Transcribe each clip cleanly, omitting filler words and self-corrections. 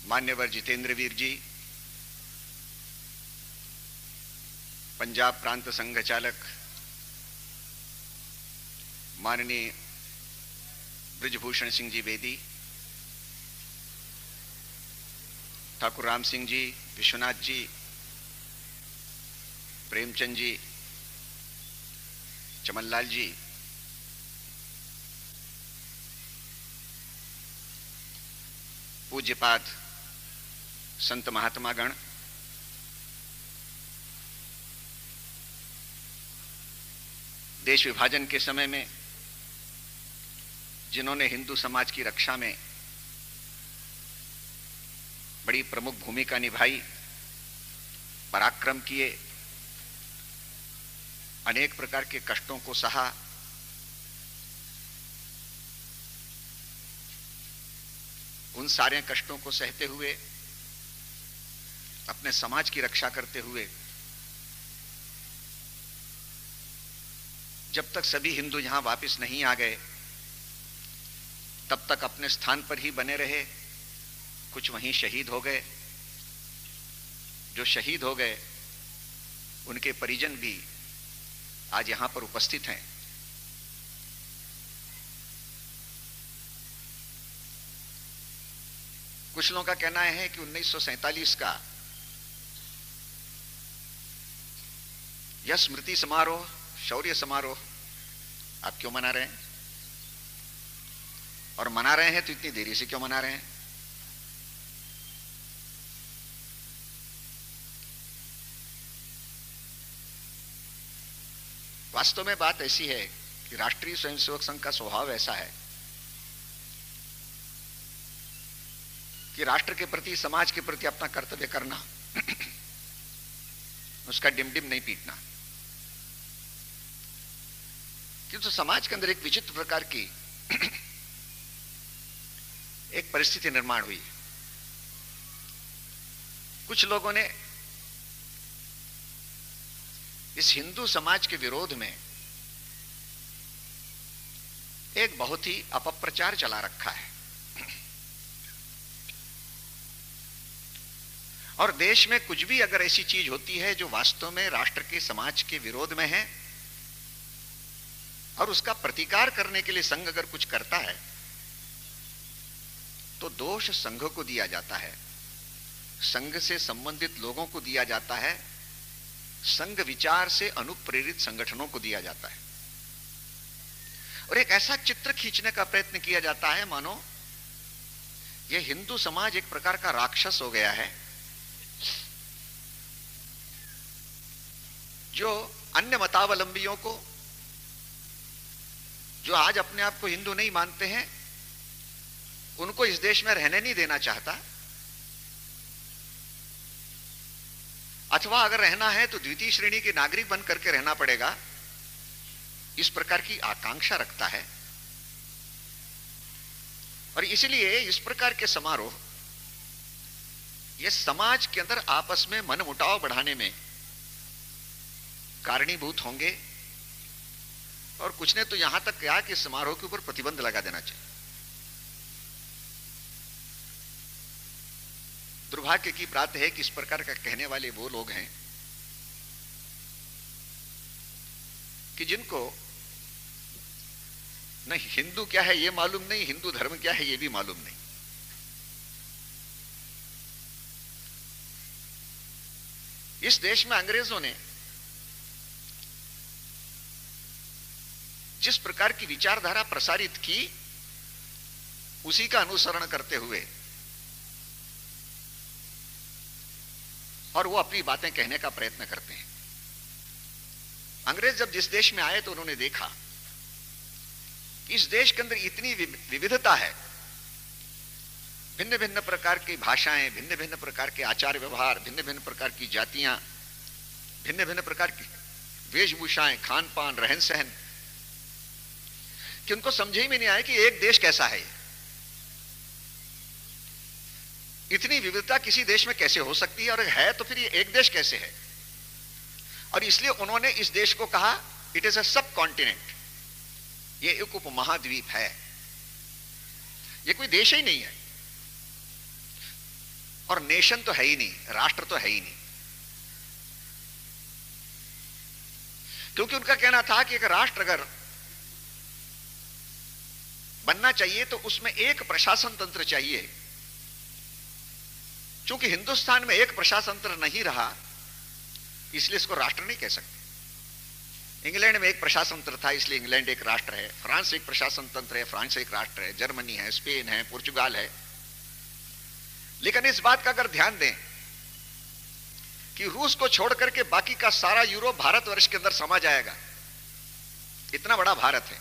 मान्यवर जितेंद्र वीर जी, पंजाब प्रांत संघ चालक माननीय ब्रिजभूषण सिंह जी बेदी, ठाकुर राम सिंह जी, विश्वनाथ जी, प्रेमचंद जी, चमनलाल जी, पूज्यपाद संत महात्मा गण, देश विभाजन के समय में जिन्होंने हिंदू समाज की रक्षा में बड़ी प्रमुख भूमिका निभाई, पराक्रम किए, अनेक प्रकार के कष्टों को सहा, उन सारे कष्टों को सहते हुए अपने समाज की रक्षा करते हुए जब तक सभी हिंदू यहां वापस नहीं आ गए तब तक अपने स्थान पर ही बने रहे। कुछ वहीं शहीद हो गए। जो शहीद हो गए उनके परिजन भी आज यहां पर उपस्थित हैं। कुछ लोगों का कहना है कि 1947 का यह स्मृति समारोह, शौर्य समारोह आप क्यों मना रहे हैं, और मना रहे हैं तो इतनी देरी से क्यों मना रहे हैं। वास्तव में बात ऐसी है कि राष्ट्रीय स्वयंसेवक संघ का स्वभाव ऐसा है कि राष्ट्र के प्रति, समाज के प्रति अपना कर्तव्य करना, उसका डिमडिम नहीं पीटना। किंतु समाज के अंदर एक विचित्र प्रकार की एक परिस्थिति निर्माण हुई। कुछ लोगों ने इस हिंदू समाज के विरोध में एक बहुत ही अपप्रचार चला रखा है, और देश में कुछ भी अगर ऐसी चीज होती है जो वास्तव में राष्ट्र के, समाज के विरोध में है, और उसका प्रतिकार करने के लिए संघ अगर कुछ करता है तो दोष संघ को दिया जाता है, संघ से संबंधित लोगों को दिया जाता है, संघ विचार से अनुप्रेरित संगठनों को दिया जाता है, और एक ऐसा चित्र खींचने का प्रयत्न किया जाता है मानो यह हिंदू समाज एक प्रकार का राक्षस हो गया है जो अन्य मतावलंबियों को, जो आज अपने आप को हिंदू नहीं मानते हैं, उनको इस देश में रहने नहीं देना चाहता, अथवा अगर रहना है तो द्वितीय श्रेणी के नागरिक बन करके रहना पड़ेगा, इस प्रकार की आकांक्षा रखता है। और इसलिए इस प्रकार के समारोह ये समाज के अंदर आपस में मनमुटाव बढ़ाने में कारणीभूत होंगे, और कुछ ने तो यहां तक कहा कि समारोह के ऊपर प्रतिबंध लगा देना चाहिए। दुर्भाग्य की बात है कि इस प्रकार का कहने वाले वो लोग हैं कि जिनको न हिंदू क्या है ये मालूम नहीं, हिंदू धर्म क्या है ये भी मालूम नहीं। इस देश में अंग्रेजों ने जिस प्रकार की विचारधारा प्रसारित की उसी का अनुसरण करते हुए, और वो अपनी बातें कहने का प्रयत्न करते हैं। अंग्रेज जब जिस देश में आए तो उन्होंने देखा इस देश के अंदर इतनी विविधता है, भिन्न भिन्न प्रकार की भाषाएं, भिन्न भिन्न प्रकार के आचार व्यवहार, भिन्न भिन्न प्रकार की जातियां, भिन्न भिन्न प्रकार की वेशभूषाएं, खान पान, रहन सहन, कि उनको समझ ही में नहीं आया कि एक देश कैसा है। इतनी विविधता किसी देश में कैसे हो सकती है, और है तो फिर ये एक देश कैसे है। और इसलिए उन्होंने इस देश को कहा इट इज अ सब कॉन्टिनेंट, ये एक उपमहाद्वीप है। ये कोई देश ही नहीं है, और नेशन तो है ही नहीं, राष्ट्र तो है ही नहीं। क्योंकि उनका कहना था कि एक राष्ट्र अगर बनना चाहिए तो उसमें एक प्रशासन तंत्र चाहिए। चूंकि हिंदुस्तान में एक प्रशासन तंत्र नहीं रहा, इसलिए इसको राष्ट्र नहीं कह सकते। इंग्लैंड में एक प्रशासन तंत्र था, इसलिए इंग्लैंड एक राष्ट्र है। फ्रांस एक प्रशासन तंत्र है, फ्रांस एक राष्ट्र है। जर्मनी है, स्पेन है, पुर्तगाल है। लेकिन इस बात का अगर ध्यान दें कि रूस को छोड़ करके बाकी का सारा यूरोप भारतवर्ष के अंदर समा जाएगा, इतना बड़ा भारत है,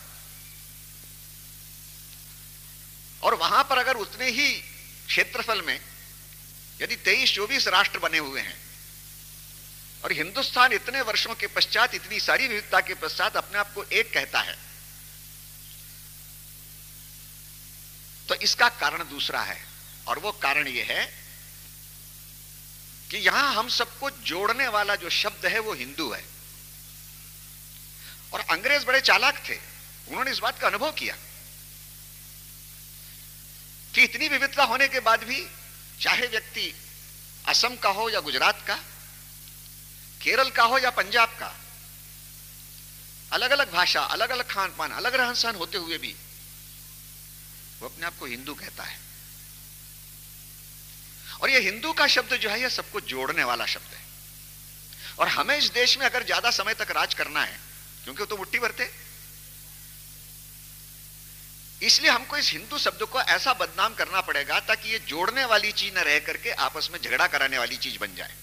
और वहां पर अगर उतने ही क्षेत्रफल में यदि 23-24 राष्ट्र बने हुए हैं, और हिंदुस्तान इतने वर्षों के पश्चात, इतनी सारी विविधता के पश्चात अपने आप को एक कहता है, तो इसका कारण दूसरा है। और वो कारण ये है कि यहां हम सबको जोड़ने वाला जो शब्द है वो हिंदू है। और अंग्रेज बड़े चालाक थे, उन्होंने इस बात का अनुभव किया कि इतनी विविधता होने के बाद भी, चाहे व्यक्ति असम का हो या गुजरात का, केरल का हो या पंजाब का, अलग अलग भाषा, अलग अलग खान पान, अलग रहन सहन होते हुए भी वो अपने आप को हिंदू कहता है। और ये हिंदू का शब्द जो है, यह सबको जोड़ने वाला शब्द है। और हमें इस देश में अगर ज्यादा समय तक राज करना है, क्योंकि वो तो मुट्ठी भर थे, इसलिए हमको इस हिंदू शब्द को ऐसा बदनाम करना पड़ेगा ताकि ये जोड़ने वाली चीज न रह करके आपस में झगड़ा कराने वाली चीज बन जाए।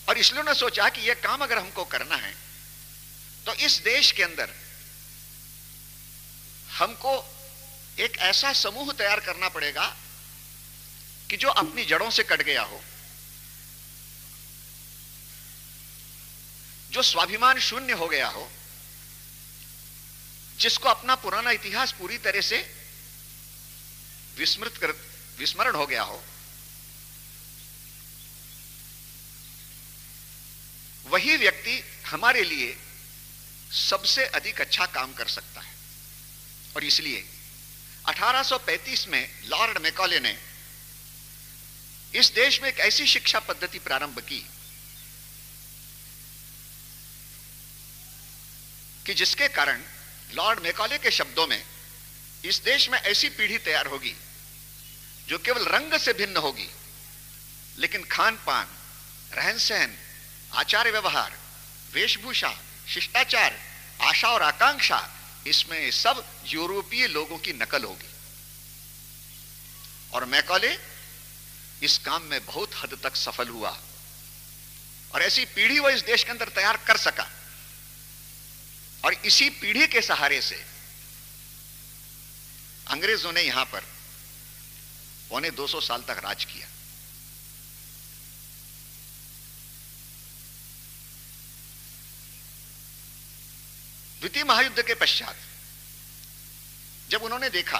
और इसलिए उन्होंने सोचा कि यह काम अगर हमको करना है तो इस देश के अंदर हमको एक ऐसा समूह तैयार करना पड़ेगा कि जो अपनी जड़ों से कट गया हो, जो स्वाभिमान शून्य हो गया हो, जिसको अपना पुराना इतिहास पूरी तरह से विस्मरण हो गया हो, वही व्यक्ति हमारे लिए सबसे अधिक अच्छा काम कर सकता है। और इसलिए 1835 में लॉर्ड मैकॉले ने इस देश में एक ऐसी शिक्षा पद्धति प्रारंभ की कि जिसके कारण, लॉर्ड मैकॉले के शब्दों में, इस देश में ऐसी पीढ़ी तैयार होगी जो केवल रंग से भिन्न होगी, लेकिन खान पान, रहन सहन, आचार व्यवहार, वेशभूषा, शिष्टाचार, आशा और आकांक्षा, इसमें सब यूरोपीय लोगों की नकल होगी। और मैकॉले इस काम में बहुत हद तक सफल हुआ और ऐसी पीढ़ी वो इस देश के अंदर तैयार कर सका। और इसी पीढ़ी के सहारे से अंग्रेजों ने यहां पर 250 साल तक राज किया। द्वितीय महायुद्ध के पश्चात जब उन्होंने देखा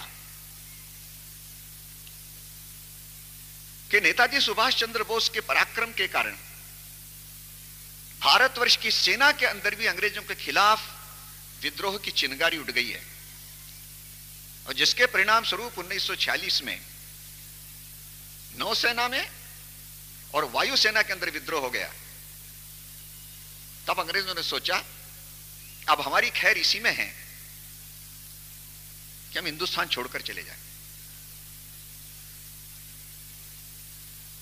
कि नेताजी सुभाष चंद्र बोस के पराक्रम के कारण भारतवर्ष की सेना के अंदर भी अंग्रेजों के खिलाफ विद्रोह की चिंगारी उठ गई है, और जिसके परिणाम स्वरूप 1946 में नौसेना में और वायुसेना के अंदर विद्रोह हो गया, तब अंग्रेजों ने सोचा अब हमारी खैर इसी में है कि हम हिंदुस्तान छोड़कर चले जाएं।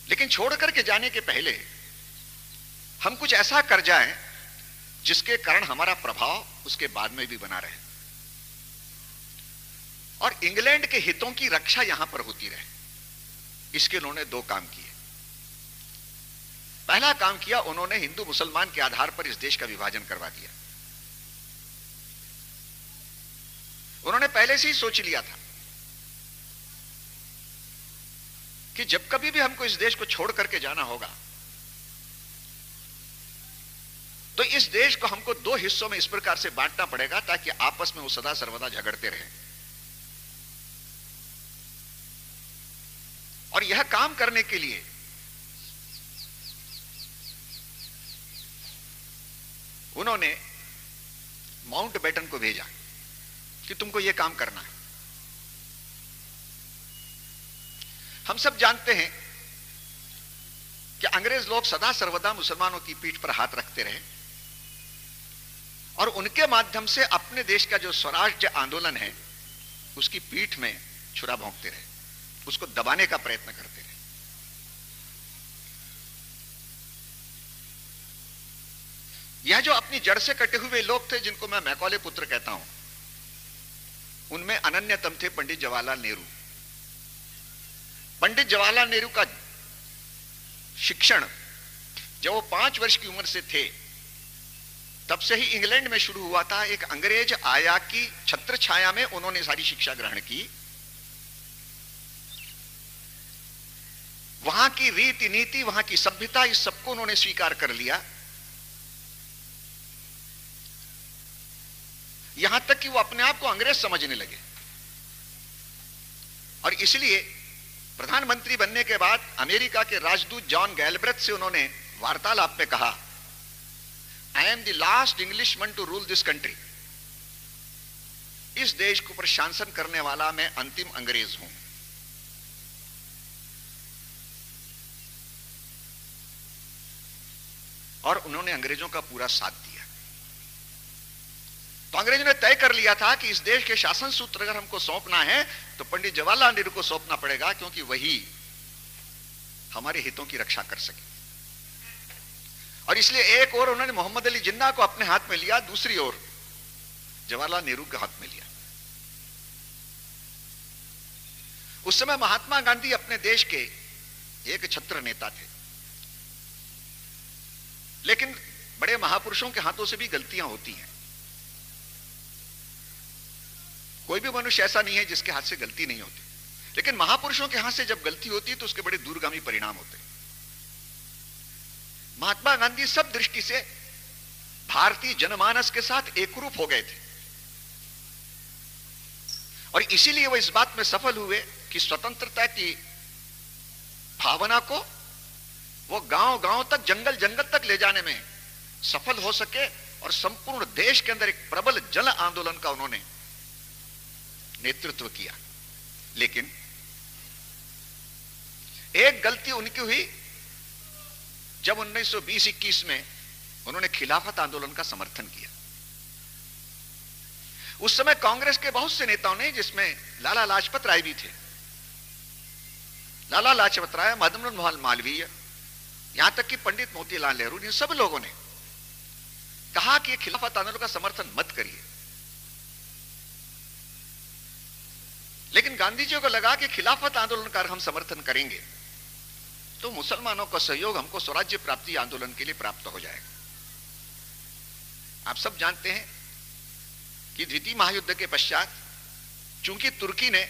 लेकिन छोड़कर के जाने के पहले हम कुछ ऐसा कर जाएं जिसके कारण हमारा प्रभाव उसके बाद में भी बना रहे और इंग्लैंड के हितों की रक्षा यहां पर होती रहे। इसके उन्होंने दो काम किए। पहला काम किया, उन्होंने हिंदू मुसलमान के आधार पर इस देश का विभाजन करवा दिया। उन्होंने पहले से ही सोच लिया था कि जब कभी भी हमको इस देश को छोड़ करके जाना होगा तो इस देश को हमको दो हिस्सों में इस प्रकार से बांटना पड़ेगा ताकि आपस में वो सदा सर्वदा झगड़ते रहें। और यह काम करने के लिए उन्होंने माउंटबेटन को भेजा। कि तुमको यह काम करना है। हम सब जानते हैं कि अंग्रेज लोग सदा सर्वदा मुसलमानों की पीठ पर हाथ रखते रहे और उनके माध्यम से अपने देश का जो स्वराज्य आंदोलन है उसकी पीठ में छुरा भोंकते रहे, उसको दबाने का प्रयत्न करते रहे। यह जो अपनी जड़ से कटे हुए लोग थे जिनको मैं मैकॉले पुत्र कहता हूं, उनमें अनन्यतम थे पंडित जवाहरलाल नेहरू। पंडित जवाहरलाल नेहरू का शिक्षण जब वो 5 वर्ष की उम्र से थे तब से ही इंग्लैंड में शुरू हुआ था। एक अंग्रेज आया की छत्र छाया में उन्होंने सारी शिक्षा ग्रहण की। वहां की रीति नीति, वहां की सभ्यता, इस सबको उन्होंने स्वीकार कर लिया। यहां तक कि वो अपने आप को अंग्रेज समझने लगे और इसलिए प्रधानमंत्री बनने के बाद अमेरिका के राजदूत जॉन गैलब्रेथ से उन्होंने वार्तालाप में कहा, I am the last Englishman to rule this country. इस देश को प्रशासन करने वाला मैं अंतिम अंग्रेज हूं। और उन्होंने अंग्रेजों का पूरा साथ दिया। तो अंग्रेजों ने तय कर लिया था कि इस देश के शासन सूत्र अगर हमको सौंपना है तो पंडित जवाहरलाल नेहरू को सौंपना पड़ेगा, क्योंकि वही हमारे हितों की रक्षा कर सके। और इसलिए एक और उन्होंने मोहम्मद अली जिन्ना को अपने हाथ में लिया, दूसरी ओर जवाहरलाल नेहरू के हाथ में लिया। उस समय महात्मा गांधी अपने देश के एक छत्र नेता थे, लेकिन बड़े महापुरुषों के हाथों से भी गलतियां होती हैं। कोई भी मनुष्य ऐसा नहीं है जिसके हाथ से गलती नहीं होती, लेकिन महापुरुषों के हाथ से जब गलती होती है तो उसके बड़े दूरगामी परिणाम होते हैं। महात्मा गांधी सब दृष्टि से भारतीय जनमानस के साथ एकरूप हो गए थे और इसीलिए वो इस बात में सफल हुए कि स्वतंत्रता की भावना को वो गांव गांव तक, जंगल जंगल तक ले जाने में सफल हो सके और संपूर्ण देश के अंदर एक प्रबल जन आंदोलन का उन्होंने नेतृत्व किया। लेकिन एक गलती उनकी हुई जब 1920-21 में उन्होंने खिलाफत आंदोलन का समर्थन किया। उस समय कांग्रेस के बहुत से नेताओं ने, जिसमें लाला लाजपत राय भी थे, लाला लाजपत राय, मदन मोहन मालवीय, यहां तक कि पंडित मोतीलाल नेहरू, इन सब लोगों ने कहा कि खिलाफत आंदोलन का समर्थन मत करिए। लेकिन गांधी जी को लगा कि खिलाफत आंदोलन का हम समर्थन करेंगे तो मुसलमानों का सहयोग हमको स्वराज्य प्राप्ति आंदोलन के लिए प्राप्त हो जाएगा। आप सब जानते हैं कि द्वितीय महायुद्ध के पश्चात चूंकि तुर्की ने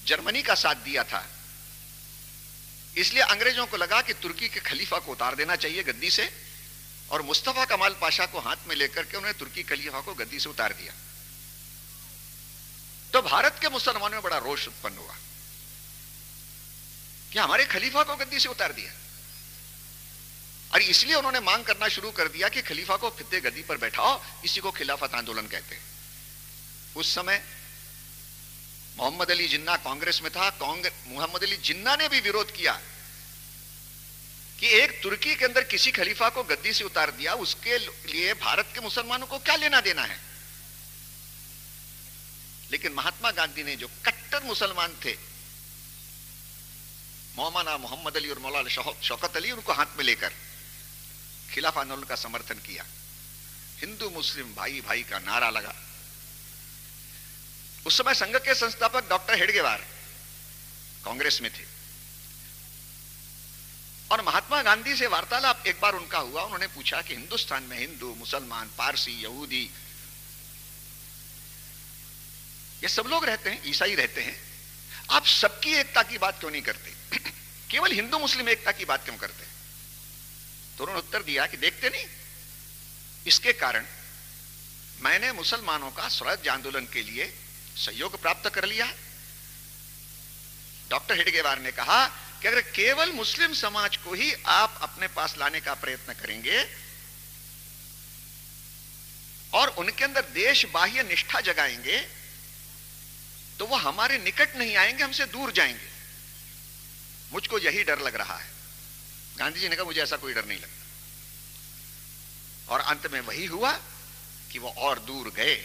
जर्मनी का साथ दिया था, इसलिए अंग्रेजों को लगा कि तुर्की के खलीफा को उतार देना चाहिए गद्दी से, और मुस्तफा कमाल पाशा को हाथ में लेकर के उन्होंने तुर्की खलीफा को गद्दी से उतार दिया। तो भारत के मुसलमानों में बड़ा रोष उत्पन्न हुआ कि हमारे खलीफा को गद्दी से उतार दिया, और इसलिए उन्होंने मांग करना शुरू कर दिया कि खलीफा को फिर से गद्दी पर बैठाओ। इसी को खिलाफत आंदोलन कहते हैं। उस समय मोहम्मद अली जिन्ना कांग्रेस में था। मोहम्मद अली जिन्ना ने भी विरोध किया कि एक तुर्की के अंदर किसी खलीफा को गद्दी से उतार दिया, उसके लिए भारत के मुसलमानों को क्या लेना देना है। लेकिन महात्मा गांधी ने, जो कट्टर मुसलमान थे, मौलाना मोहम्मद अली और मौलाना शौकत अली, उनको हाथ में लेकर खिलाफत आंदोलन का समर्थन किया। हिंदू मुस्लिम भाई भाई का नारा लगा। उस समय संघ के संस्थापक डॉक्टर हेडगेवार कांग्रेस में थे और महात्मा गांधी से वार्तालाप एक बार उनका हुआ। उन्होंने पूछा कि हिंदुस्तान में हिंदू, मुसलमान, पारसी, यहूदी, ये सब लोग रहते हैं, ईसाई रहते हैं, आप सबकी एकता की बात क्यों नहीं करते, केवल हिंदू मुस्लिम एकता की बात क्यों करते हैं? तो उन्होंने उत्तर दिया कि देखते नहीं, इसके कारण मैंने मुसलमानों का स्वराज्य आंदोलन के लिए सहयोग प्राप्त कर लिया। डॉक्टर हेडगेवार ने कहा कि अगर केवल मुस्लिम समाज को ही आप अपने पास लाने का प्रयत्न करेंगे और उनके अंदर देश बाह्य निष्ठा जगाएंगे तो वो हमारे निकट नहीं आएंगे, हमसे दूर जाएंगे। मुझको यही डर लग रहा है। गांधी जी ने कहा मुझे ऐसा कोई डर नहीं लगता, और अंत में वही हुआ कि वो और दूर गए।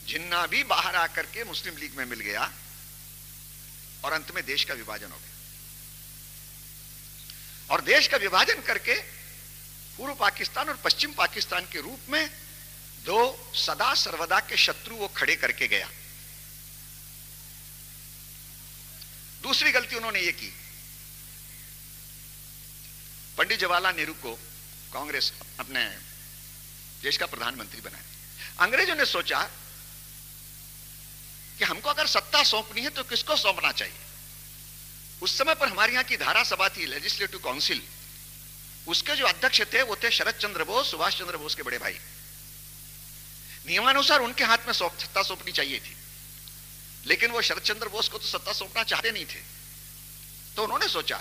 जिन्ना भी बाहर आकर के मुस्लिम लीग में मिल गया और अंत में देश का विभाजन हो गया। और देश का विभाजन करके पूर्व पाकिस्तान और पश्चिम पाकिस्तान के रूप में दो सदा सर्वदा के शत्रु वो खड़े करके गया। दूसरी गलती उन्होंने ये की, पंडित जवाहरलाल नेहरू को कांग्रेस अपने देश का प्रधानमंत्री बनाया। अंग्रेजों ने सोचा कि हमको अगर सत्ता सौंपनी है तो किसको सौंपना चाहिए। उस समय पर हमारे यहां की धारा सभा थी, लेजिस्लेटिव काउंसिल, उसके जो अध्यक्ष थे वो थे शरद चंद्र बोस, सुभाष चंद्र बोस के बड़े भाई। नियमानुसार उनके हाथ में सत्ता सौंपनी चाहिए थी, लेकिन वो शरद चंद्र बोस को तो सत्ता सौंपना चाहते नहीं थे। तो उन्होंने सोचा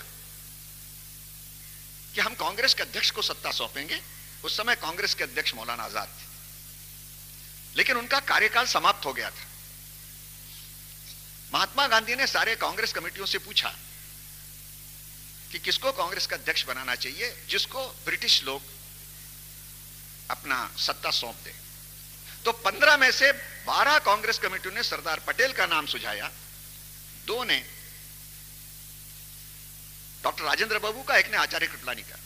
कि हम कांग्रेस के अध्यक्ष को सत्ता सौंपेंगे। उस समय कांग्रेस के अध्यक्ष मौलाना आजाद थे, लेकिन उनका कार्यकाल समाप्त हो गया था। महात्मा गांधी ने सारे कांग्रेस कमेटियों से पूछा कि किसको कांग्रेस का अध्यक्ष बनाना चाहिए, जिसको ब्रिटिश लोग अपना सत्ता सौंप दे। तो 15 में से 12 कांग्रेस कमेटियों ने सरदार पटेल का नाम सुझाया, 2 ने डॉक्टर राजेंद्र बाबू का, एक ने आचार्य कृपलानी का।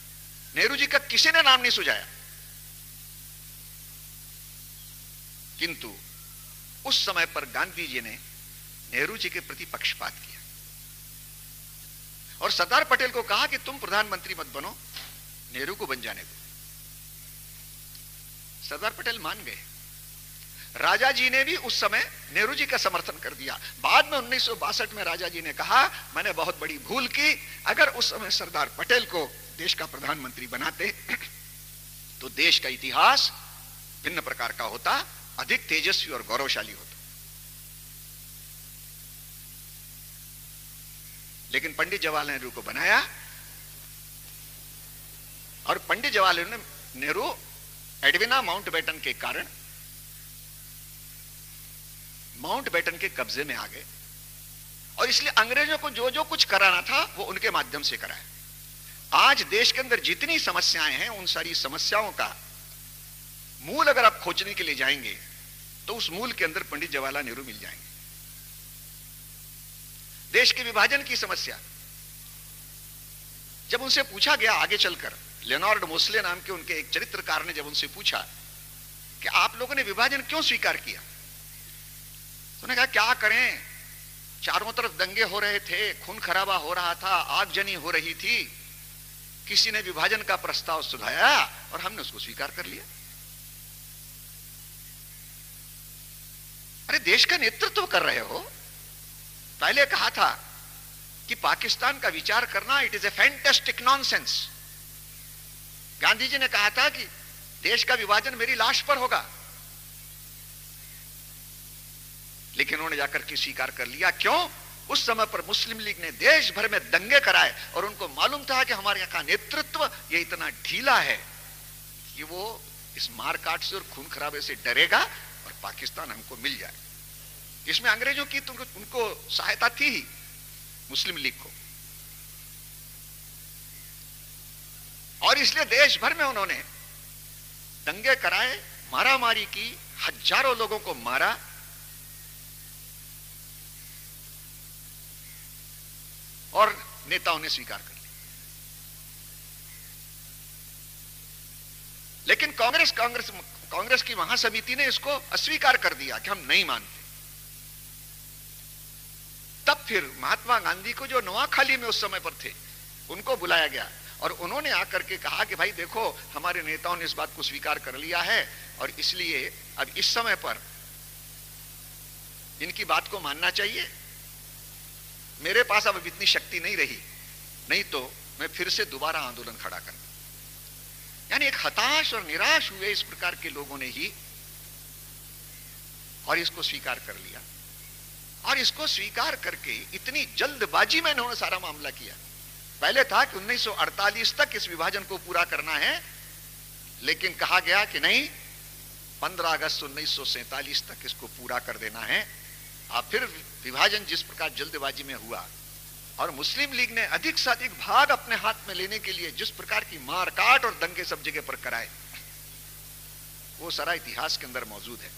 नेहरू जी का किसी ने नाम नहीं सुझाया। किंतु उस समय पर गांधी जी ने नेहरू जी के प्रति पक्षपात किया और सरदार पटेल को कहा कि तुम प्रधानमंत्री मत बनो, नेहरू को बन जाने दो। सरदार पटेल मान गए। राजा जी ने भी उस समय नेहरू जी का समर्थन कर दिया। बाद में 1962 में राजा जी ने कहा मैंने बहुत बड़ी भूल की, अगर उस समय सरदार पटेल को देश का प्रधानमंत्री बनाते तो देश का इतिहास भिन्न प्रकार का होता, अधिक तेजस्वी और गौरवशाली होता। लेकिन पंडित जवाहरलाल नेहरू को बनाया, और पंडित जवाहरलाल नेहरू एडविना माउंटबेटन के कारण माउंटबेटन के कब्जे में आ गए, और इसलिए अंग्रेजों को जो जो कुछ कराना था वो उनके माध्यम से कराया। आज देश के अंदर जितनी समस्याएं हैं, उन सारी समस्याओं का मूल अगर आप खोजने के लिए जाएंगे तो उस मूल के अंदर पंडित जवाहरलाल नेहरू मिल जाएंगे। देश के विभाजन की समस्या जब उनसे पूछा गया आगे चलकर, लियोनार्ड मोस्ले नाम के उनके एक चरित्रकार ने जब उनसे पूछा कि आप लोगों ने विभाजन क्यों स्वीकार किया, तो उन्होंने कहा क्या करें, चारों तरफ दंगे हो रहे थे, खून खराबा हो रहा था, आगजनी हो रही थी, किसी ने विभाजन का प्रस्ताव सुझाया और हमने उसको स्वीकार कर लिया। अरे देश का नेतृत्व कर रहे हो। पहले कहा था कि पाकिस्तान का विचार करना it is a fantastic nonsense. Gandhi ji ने कहा था कि देश का विभाजन मेरी लाश पर होगा, लेकिन उन्होंने जाकर के स्वीकार कर लिया। क्यों? उस समय पर मुस्लिम लीग ने देश भर में दंगे कराए और उनको मालूम था कि हमारे यहाँ का नेतृत्व ये इतना ढीला है कि वो इस मारकाट से और खून खराबे से डरेगा और पाकिस्तान हमको मिल जाए। इसमें अंग्रेजों की तो उनको सहायता थी ही, मुस्लिम लीग को, और इसलिए देश भर में उन्होंने दंगे कराए, मारामारी की, हजारों लोगों को मारा, और नेताओं ने स्वीकार कर लिया। लेकिन कांग्रेस की महासमिति ने इसको अस्वीकार कर दिया कि हम नहीं मानते। तब फिर महात्मा गांधी को, जो नोआखाली में उस समय पर थे, उनको बुलाया गया और उन्होंने आकर के कहा कि भाई देखो, हमारे नेताओं ने इस बात को स्वीकार कर लिया है और इसलिए अब इस समय पर इनकी बात को मानना चाहिए। मेरे पास अब इतनी शक्ति नहीं रही, नहीं तो मैं फिर से दोबारा आंदोलन खड़ा करता। यानी एक हताश और निराश हुए इस प्रकार के लोगों ने ही और इसको स्वीकार कर लिया, और इसको स्वीकार करके इतनी जल्दबाजी में इन्होंने सारा मामला किया। पहले था कि 1948 तक इस विभाजन को पूरा करना है, लेकिन कहा गया कि नहीं, 15 अगस्त 1947 तक इसको पूरा कर देना है। और फिर विभाजन जिस प्रकार जल्दबाजी में हुआ और मुस्लिम लीग ने अधिक से अधिक भाग अपने हाथ में लेने के लिए जिस प्रकार की मारकाट और दंगे सब जगह पर कराए, वो सारा इतिहास के अंदर मौजूद है।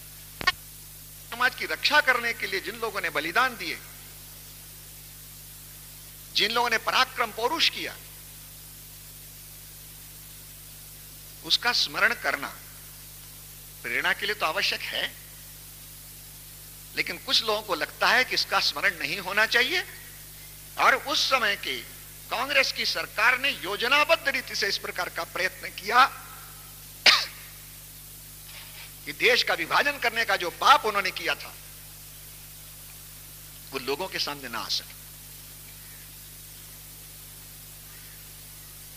समाज की रक्षा करने के लिए जिन लोगों ने बलिदान दिए, जिन लोगों ने पराक्रम पौरुष किया, उसका स्मरण करना प्रेरणा के लिए तो आवश्यक है, लेकिन कुछ लोगों को लगता है कि इसका स्मरण नहीं होना चाहिए। और उस समय के कांग्रेस की सरकार ने योजनाबद्ध रीति से इस प्रकार का प्रयत्न किया कि देश का विभाजन करने का जो पाप उन्होंने किया था वो लोगों के सामने ना आ सके,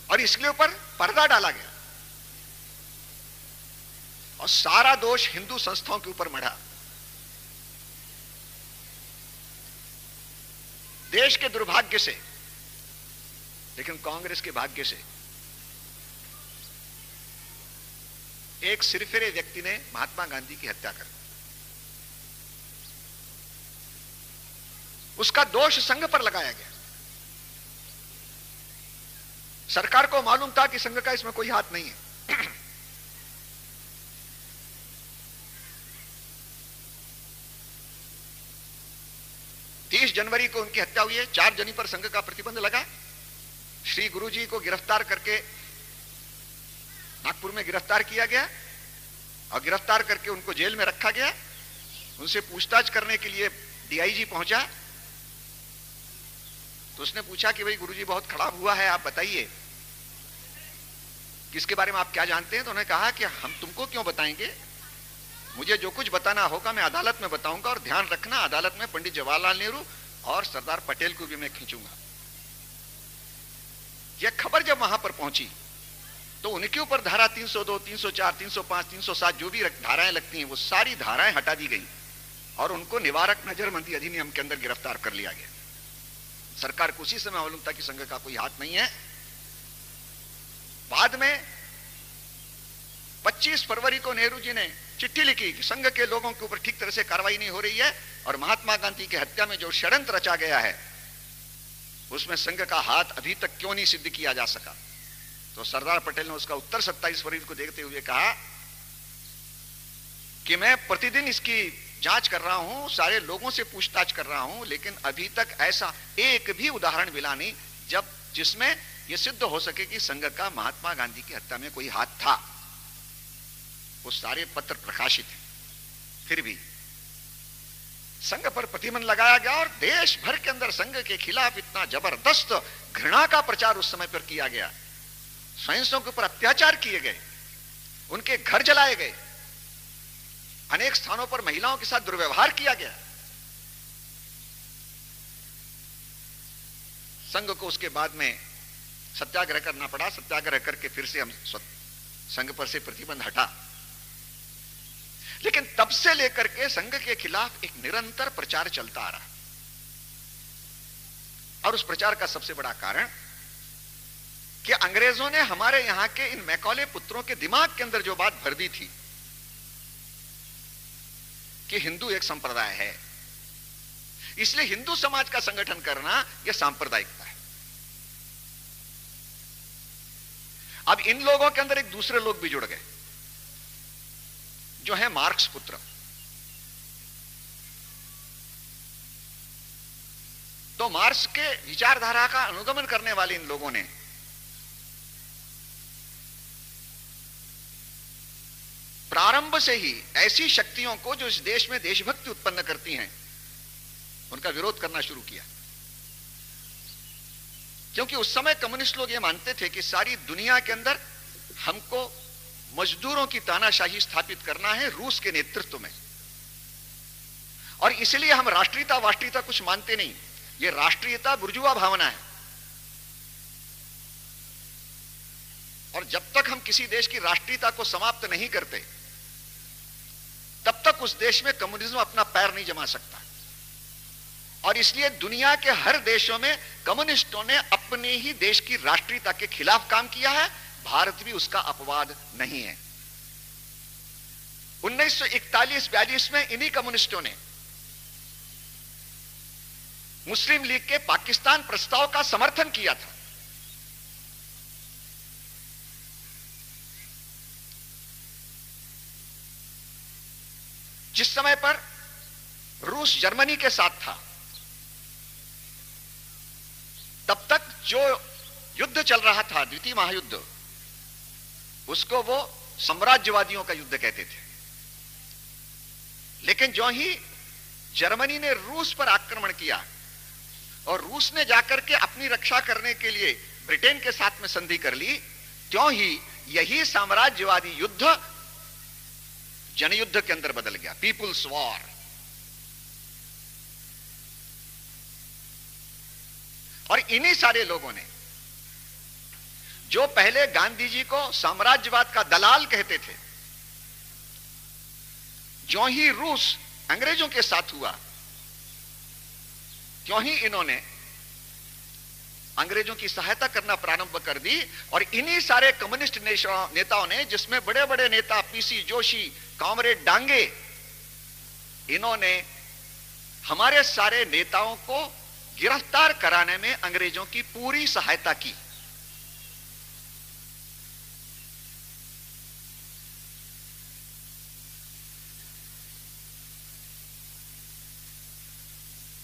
और इसके ऊपर पर्दा डाला गया और सारा दोष हिंदू संस्थाओं के ऊपर मढ़ा। देश के दुर्भाग्य से, लेकिन कांग्रेस के भाग्य से, एक सिरफिरे व्यक्ति ने महात्मा गांधी की हत्या कर दी। उसका दोष संघ पर लगाया गया। सरकार को मालूम था कि संघ का इसमें कोई हाथ नहीं है। 30 जनवरी को उनकी हत्या हुई है। 4 जनवरी पर संघ का प्रतिबंध लगा। श्री गुरुजी को गिरफ्तार करके नागपुर में गिरफ्तार किया गया और गिरफ्तार करके उनको जेल में रखा गया। उनसे पूछताछ करने के लिए डीआईजी पहुंचा तो उसने पूछा कि भाई गुरुजी बहुत खराब हुआ है, आप बताइए किसके बारे में आप क्या जानते हैं। तो उन्होंने कहा कि हम तुमको क्यों बताएंगे, मुझे जो कुछ बताना होगा मैं अदालत में बताऊंगा, और ध्यान रखना अदालत में पंडित जवाहरलाल नेहरू और सरदार पटेल को भी मैं खींचूंगा। यह खबर जब वहां पर पहुंची तो उनके ऊपर धारा 302, 304, 305, 307 जो भी धाराएं लगती हैं वो सारी धाराएं हटा दी गई और उनको निवारक नजरबंदी अधिनियम के अंदर गिरफ्तार कर लिया गया। सरकार को उसी समय मालूम था कि संघ का कोई हाथ नहीं है। बाद में 25 फरवरी को नेहरू जी ने चिट्ठी लिखी कि संघ के लोगों के ऊपर ठीक तरह से कार्रवाई नहीं हो रही है और महात्मा गांधी की हत्या में जो षड्यंत्र रचा गया है उसमें संघ का हाथ अभी तक क्यों नहीं सिद्ध किया जा सका। तो सरदार पटेल ने उसका उत्तर 27 फरवरी को देखते हुए कहा कि मैं प्रतिदिन इसकी जांच कर रहा हूं, सारे लोगों से पूछताछ कर रहा हूं, लेकिन अभी तक ऐसा एक भी उदाहरण मिला नहीं जब जिसमें यह सिद्ध हो सके कि संघ का महात्मा गांधी की हत्या में कोई हाथ था। वो सारे पत्र प्रकाशित हैं। फिर भी संघ पर प्रतिबंध लगाया गया और देश भर के अंदर संघ के खिलाफ इतना जबरदस्त घृणा का प्रचार उस समय पर किया गया। सैनिकों के ऊपर अत्याचार किए गए, उनके घर जलाए गए, अनेक स्थानों पर महिलाओं के साथ दुर्व्यवहार किया गया। संघ को उसके बाद में सत्याग्रह करना पड़ा। सत्याग्रह करके फिर से हम संघ पर से प्रतिबंध हटा, लेकिन तब से लेकर के संघ के खिलाफ एक निरंतर प्रचार चलता आ रहा। और उस प्रचार का सबसे बड़ा कारण कि अंग्रेजों ने हमारे यहां के इन मैकॉले पुत्रों के दिमाग के अंदर जो बात भर दी थी कि हिंदू एक संप्रदाय है, इसलिए हिंदू समाज का संगठन करना यह सांप्रदायिकता है। अब इन लोगों के अंदर एक दूसरे लोग भी जुड़ गए जो है मार्क्स पुत्र। तो मार्क्स के विचारधारा का अनुगमन करने वाले इन लोगों ने प्रारंभ से ही ऐसी शक्तियों को जो इस देश में देशभक्ति उत्पन्न करती हैं उनका विरोध करना शुरू किया। क्योंकि उस समय कम्युनिस्ट लोग ये मानते थे कि सारी दुनिया के अंदर हमको मजदूरों की तानाशाही स्थापित करना है रूस के नेतृत्व में, और इसलिए हम राष्ट्रीयता वाष्ट्रीयता कुछ मानते नहीं। ये राष्ट्रीयता बुर्जुआ भावना है, और जब तक हम किसी देश की राष्ट्रीयता को समाप्त नहीं करते तब तक उस देश में कम्युनिज्म अपना पैर नहीं जमा सकता। और इसलिए दुनिया के हर देशों में कम्युनिस्टों ने अपने ही देश की राष्ट्रीयता के खिलाफ काम किया है। भारत भी उसका अपवाद नहीं है। 1941-42 में इन्हीं कम्युनिस्टों ने मुस्लिम लीग के पाकिस्तान प्रस्ताव का समर्थन किया था। जिस समय पर रूस जर्मनी के साथ था, तब तक जो युद्ध चल रहा था, द्वितीय महायुद्ध, उसको वो साम्राज्यवादियों का युद्ध कहते थे। लेकिन जो ही जर्मनी ने रूस पर आक्रमण किया और रूस ने जाकर के अपनी रक्षा करने के लिए ब्रिटेन के साथ में संधि कर ली, त्यों ही यही साम्राज्यवादी युद्ध जनयुद्ध के अंदर बदल गया, पीपुल्स वॉर। और इन्हीं सारे लोगों ने, जो पहले गांधी जी को साम्राज्यवाद का दलाल कहते थे, जो ही रूस अंग्रेजों के साथ हुआ, क्यों ही इन्होंने अंग्रेजों की सहायता करना प्रारंभ कर दी। और इन्हीं सारे कम्युनिस्ट नेताओं ने, जिसमें बड़े बड़े नेता पीसी जोशी, कॉमरेड डांगे, इन्होंने हमारे सारे नेताओं को गिरफ्तार कराने में अंग्रेजों की पूरी सहायता की।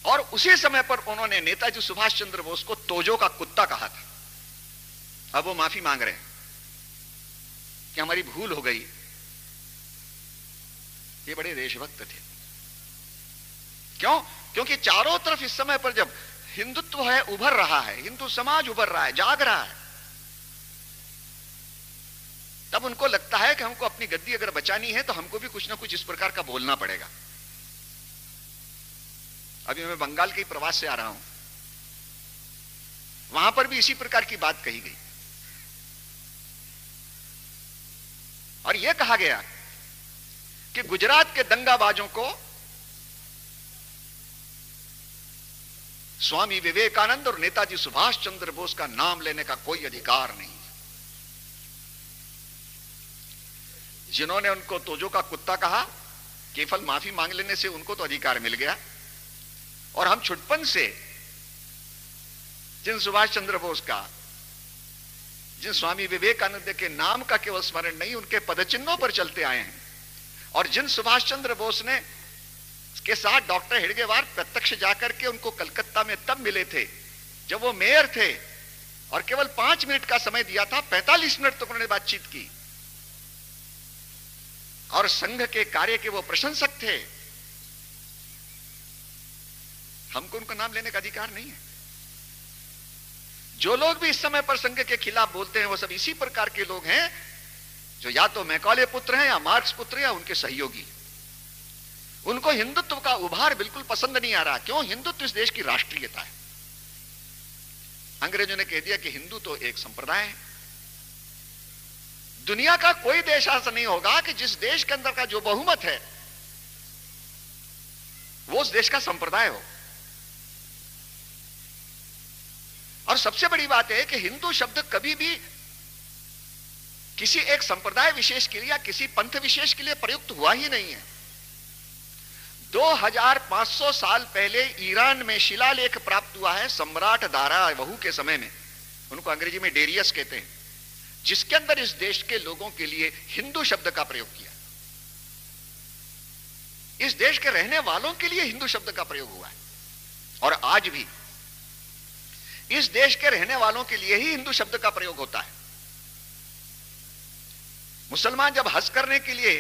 और उसी समय पर उन्होंने नेताजी सुभाष चंद्र बोस को तोजो का कुत्ता कहा था। अब वो माफी मांग रहे हैं कि हमारी भूल हो गई। ये बड़े देशभक्त थे। क्यों? क्योंकि चारों तरफ इस समय पर जब हिंदुत्व है, उभर रहा है, हिंदू समाज उभर रहा है, जाग रहा है, तब उनको लगता है कि हमको अपनी गद्दी अगर बचानी है तो हमको भी कुछ ना कुछ इस प्रकार का बोलना पड़ेगा। अभी मैं बंगाल के प्रवास से आ रहा हूं, वहां पर भी इसी प्रकार की बात कही गई और यह कहा गया कि गुजरात के दंगाबाजों को स्वामी विवेकानंद और नेताजी सुभाष चंद्र बोस का नाम लेने का कोई अधिकार नहीं। जिन्होंने उनको तोजो का कुत्ता कहा, केवल माफी मांग लेने से उनको तो अधिकार मिल गया, और हम छुटपन से जिन सुभाष चंद्र बोस का, जिन स्वामी विवेकानंद के नाम का केवल स्मरण नहीं, उनके पदचिन्हों पर चलते आए हैं। और जिन सुभाष चंद्र बोस ने के साथ डॉक्टर हेडगेवार प्रत्यक्ष जाकर के उनको कलकत्ता में तब मिले थे जब वो मेयर थे, और केवल 5 मिनट का समय दिया था, 45 मिनट तक उन्होंने बातचीत की, और संघ के कार्य के वो प्रशंसक थे। हमको उनका नाम लेने का अधिकार नहीं है। जो लोग भी इस समय पर संघ के खिलाफ बोलते हैं, वो सब इसी प्रकार के लोग हैं जो या तो मैकॉले पुत्र हैं, या मार्क्स पुत्र, या उनके सहयोगी। उनको हिंदुत्व का उभार बिल्कुल पसंद नहीं आ रहा। क्यों? हिंदुत्व इस देश की राष्ट्रीयता है। अंग्रेजों ने कह दिया कि हिंदू तो एक संप्रदाय है। दुनिया का कोई देश ऐसा नहीं होगा कि जिस देश के अंदर का जो बहुमत है वो उस देश का संप्रदाय हो। और सबसे बड़ी बात है कि हिंदू शब्द कभी भी किसी एक संप्रदाय विशेष के लिए या किसी पंथ विशेष के लिए प्रयुक्त हुआ ही नहीं है। 2500 साल पहले ईरान में शिलालेख प्राप्त हुआ है, सम्राट दारावहु के समय में, उनको अंग्रेजी में डेरियस कहते हैं, जिसके अंदर इस देश के लोगों के लिए हिंदू शब्द का प्रयोग किया। इस देश के रहने वालों के लिए हिंदू शब्द का प्रयोग हुआ है, और आज भी इस देश के रहने वालों के लिए ही हिंदू शब्द का प्रयोग होता है। मुसलमान जब हज करने के लिए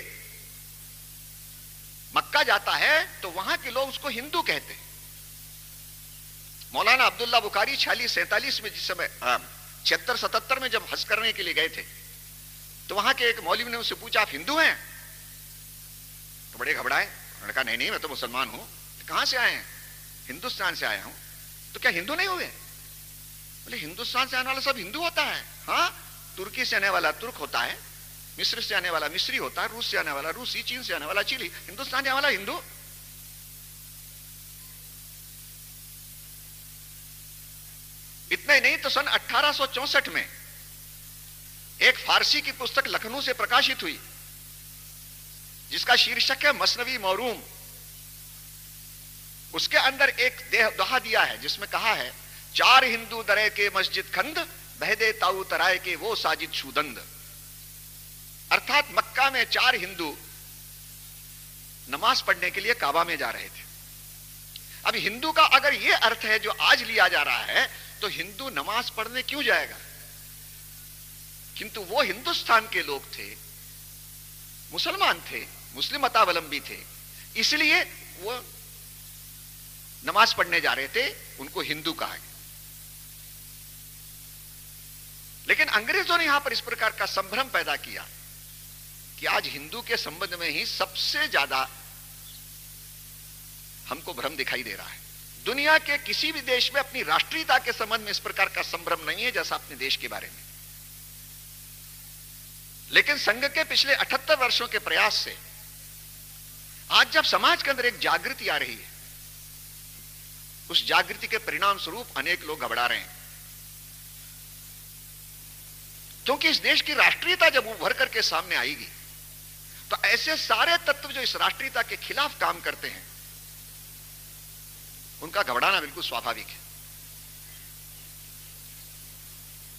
मक्का जाता है तो वहां के लोग उसको हिंदू कहते हैं। मौलाना अब्दुल्ला बुखारी 46-47 में, जिस समय 76-77 में जब हज करने के लिए गए थे, तो वहां के एक मौलवी ने उससे पूछा, आप हिंदू हैं? तो बड़े घबराए। उन्होंने कहा, नहीं नहीं, मैं तो मुसलमान हूं। कहां से आए हैं? हिंदुस्तान से आया हूं। तो क्या हिंदू नहीं हुए? बोले, हिंदुस्तान से आने वाला सब हिंदू होता है। हाँ, तुर्की से आने वाला तुर्क होता है, मिस्र से आने वाला मिस्री होता है, रूस से आने वाला रूसी, चीन से आने वाला चीनी, हिंदुस्तान से आने वाला हिंदू। इतना ही नहीं तो सन 1864 में एक फारसी की पुस्तक लखनऊ से प्रकाशित हुई, जिसका शीर्षक है मसनवी मौरूम, उसके अंदर एक दोहा दिया है जिसमें कहा है, चार हिंदू दरे के मस्जिद खंद, बहदे ताऊ तराय के वो साजिद शुदंद। अर्थात मक्का में चार हिंदू नमाज पढ़ने के लिए काबा में जा रहे थे। अब हिंदू का अगर यह अर्थ है जो आज लिया जा रहा है, तो हिंदू नमाज पढ़ने क्यों जाएगा? किंतु वो हिंदुस्तान के लोग थे, मुसलमान थे, मुस्लिम मतावलंबी थे, इसलिए वो नमाज पढ़ने जा रहे थे, उनको हिंदू कहा गया। लेकिन अंग्रेजों ने यहां पर इस प्रकार का संभ्रम पैदा किया कि आज हिंदू के संबंध में ही सबसे ज्यादा हमको भ्रम दिखाई दे रहा है। दुनिया के किसी भी देश में अपनी राष्ट्रीयता के संबंध में इस प्रकार का संभ्रम नहीं है जैसा अपने देश के बारे में। लेकिन संघ के पिछले 78 वर्षों के प्रयास से आज जब समाज के अंदर एक जागृति आ रही है, उस जागृति के परिणाम स्वरूप अनेक लोग घबरा रहे हैं, क्योंकि इस देश की राष्ट्रीयता जब उभर करके सामने आएगी तो ऐसे सारे तत्व जो इस राष्ट्रीयता के खिलाफ काम करते हैं, उनका घबराना बिल्कुल स्वाभाविक है।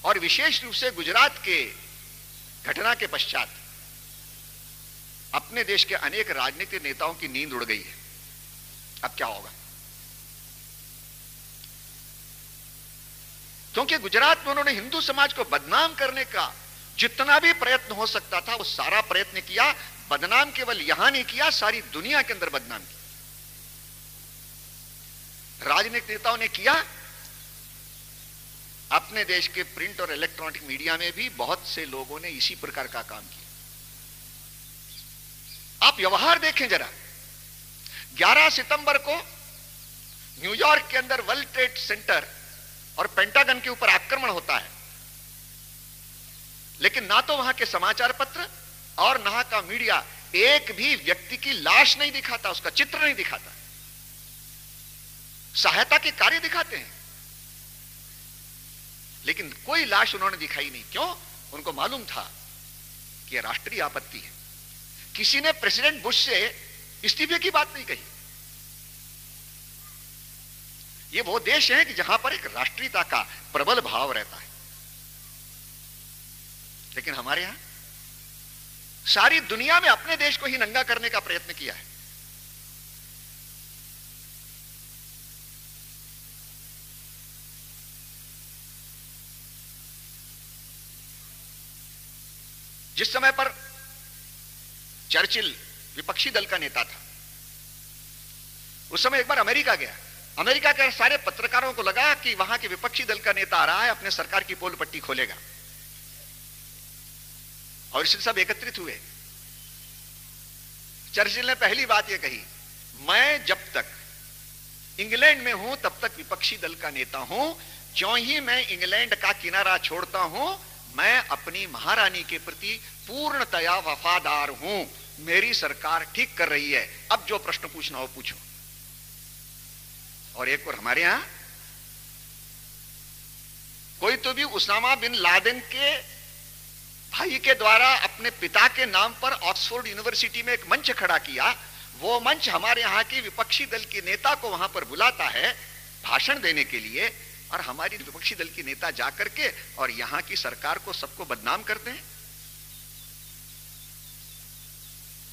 और विशेष रूप से गुजरात के घटना के पश्चात अपने देश के अनेक राजनीतिक नेताओं की नींद उड़ गई है। अब क्या होगा? क्योंकि गुजरात में उन्होंने हिंदू समाज को बदनाम करने का जितना भी प्रयत्न हो सकता था वो सारा प्रयत्न किया। बदनाम केवल यहां नहीं किया, सारी दुनिया के अंदर बदनाम किया। राजनीतिक नेताओं ने किया, अपने देश के प्रिंट और इलेक्ट्रॉनिक मीडिया में भी बहुत से लोगों ने इसी प्रकार का काम किया। आप व्यवहार देखें जरा। 11 सितंबर को न्यूयॉर्क के अंदर वर्ल्ड ट्रेड सेंटर और पेंटागन के ऊपर आक्रमण होता है, लेकिन ना तो वहां के समाचार पत्र और ना का मीडिया एक भी व्यक्ति की लाश नहीं दिखाता, उसका चित्र नहीं दिखाता। सहायता के कार्य दिखाते हैं, लेकिन कोई लाश उन्होंने दिखाई नहीं। क्यों? उनको मालूम था कि यह राष्ट्रीय आपत्ति है। किसी ने प्रेसिडेंट बुश से इस्तीफे की बात नहीं कही। यह वो देश है कि जहां पर एक राष्ट्रीयता का प्रबल भाव रहता है। लेकिन हमारे यहां सारी दुनिया में अपने देश को ही नंगा करने का प्रयत्न किया है। जिस समय पर चर्चिल विपक्षी दल का नेता था, उस समय एक बार अमेरिका गया। अमेरिका के सारे पत्रकारों को लगा कि वहां के विपक्षी दल का नेता आ रहा है, अपने सरकार की पोल पट्टी खोलेगा, और इससे सब एकत्रित हुए। चर्चिल ने पहली बात यह कही, मैं जब तक इंग्लैंड में हूं तब तक विपक्षी दल का नेता हूं, ज्यों ही मैं इंग्लैंड का किनारा छोड़ता हूं, मैं अपनी महारानी के प्रति पूर्णतया वफादार हूं। मेरी सरकार ठीक कर रही है, अब जो प्रश्न पूछना हो पूछो। और एक और हमारे यहां कोई तो भी उसामा बिन लादेन के भाई के द्वारा अपने पिता के नाम पर ऑक्सफोर्ड यूनिवर्सिटी में एक मंच खड़ा किया। वो मंच हमारे यहां के विपक्षी दल के नेता को वहां पर बुलाता है भाषण देने के लिए, और हमारी विपक्षी दल के नेता जाकर के और यहां की सरकार को सबको बदनाम करते हैं।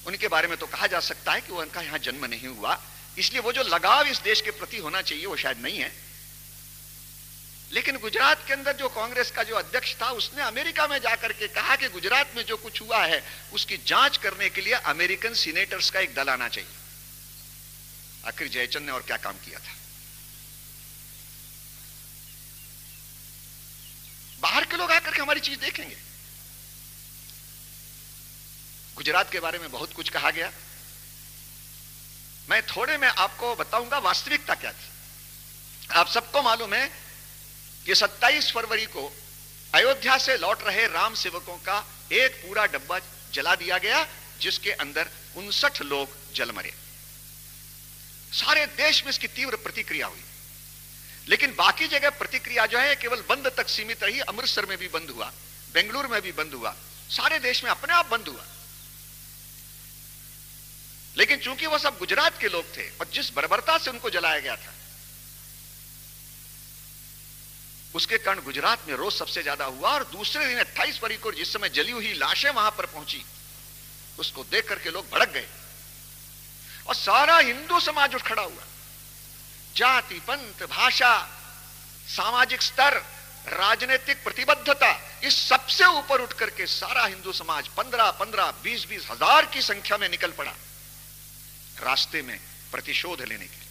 उनके बारे में तो कहा जा सकता है कि वो उनका यहां जन्म नहीं हुआ, इसलिए वो जो लगाव इस देश के प्रति होना चाहिए वो शायद नहीं है। लेकिन गुजरात के अंदर जो कांग्रेस का जो अध्यक्ष था, उसने अमेरिका में जाकर के कहा कि गुजरात में जो कुछ हुआ है उसकी जांच करने के लिए अमेरिकन सीनेटर्स का एक दल आना चाहिए। आखिर जयचंद ने और क्या काम किया था? बाहर के लोग आकर के हमारी चीज देखेंगे। गुजरात के बारे में बहुत कुछ कहा गया, मैं थोड़े में आपको बताऊंगा वास्तविकता क्या थी। आप सबको मालूम है कि 27 फरवरी को अयोध्या से लौट रहे राम सेवकों का एक पूरा डब्बा जला दिया गया, जिसके अंदर 59 लोग जल मरे। सारे देश में इसकी तीव्र प्रतिक्रिया हुई, लेकिन बाकी जगह प्रतिक्रिया जो है केवल बंद तक सीमित रही। अमृतसर में भी बंद हुआ, बेंगलुरु में भी बंद हुआ, सारे देश में अपने आप बंद हुआ। लेकिन चूंकि वो सब गुजरात के लोग थे और जिस बर्बरता से उनको जलाया गया था, उसके कारण गुजरात में रोष सबसे ज्यादा हुआ। और दूसरे दिन 28 फरवरी को जिस समय जली हुई लाशें वहां पर पहुंची, उसको देख करके लोग भड़क गए और सारा हिंदू समाज उठ खड़ा हुआ। जाति, पंथ, भाषा, सामाजिक स्तर, राजनीतिक प्रतिबद्धता, इस सबसे ऊपर उठ करके सारा हिंदू समाज 15-15, 20-20 हजार की संख्या में निकल पड़ा रास्ते में प्रतिशोध लेने के लिए।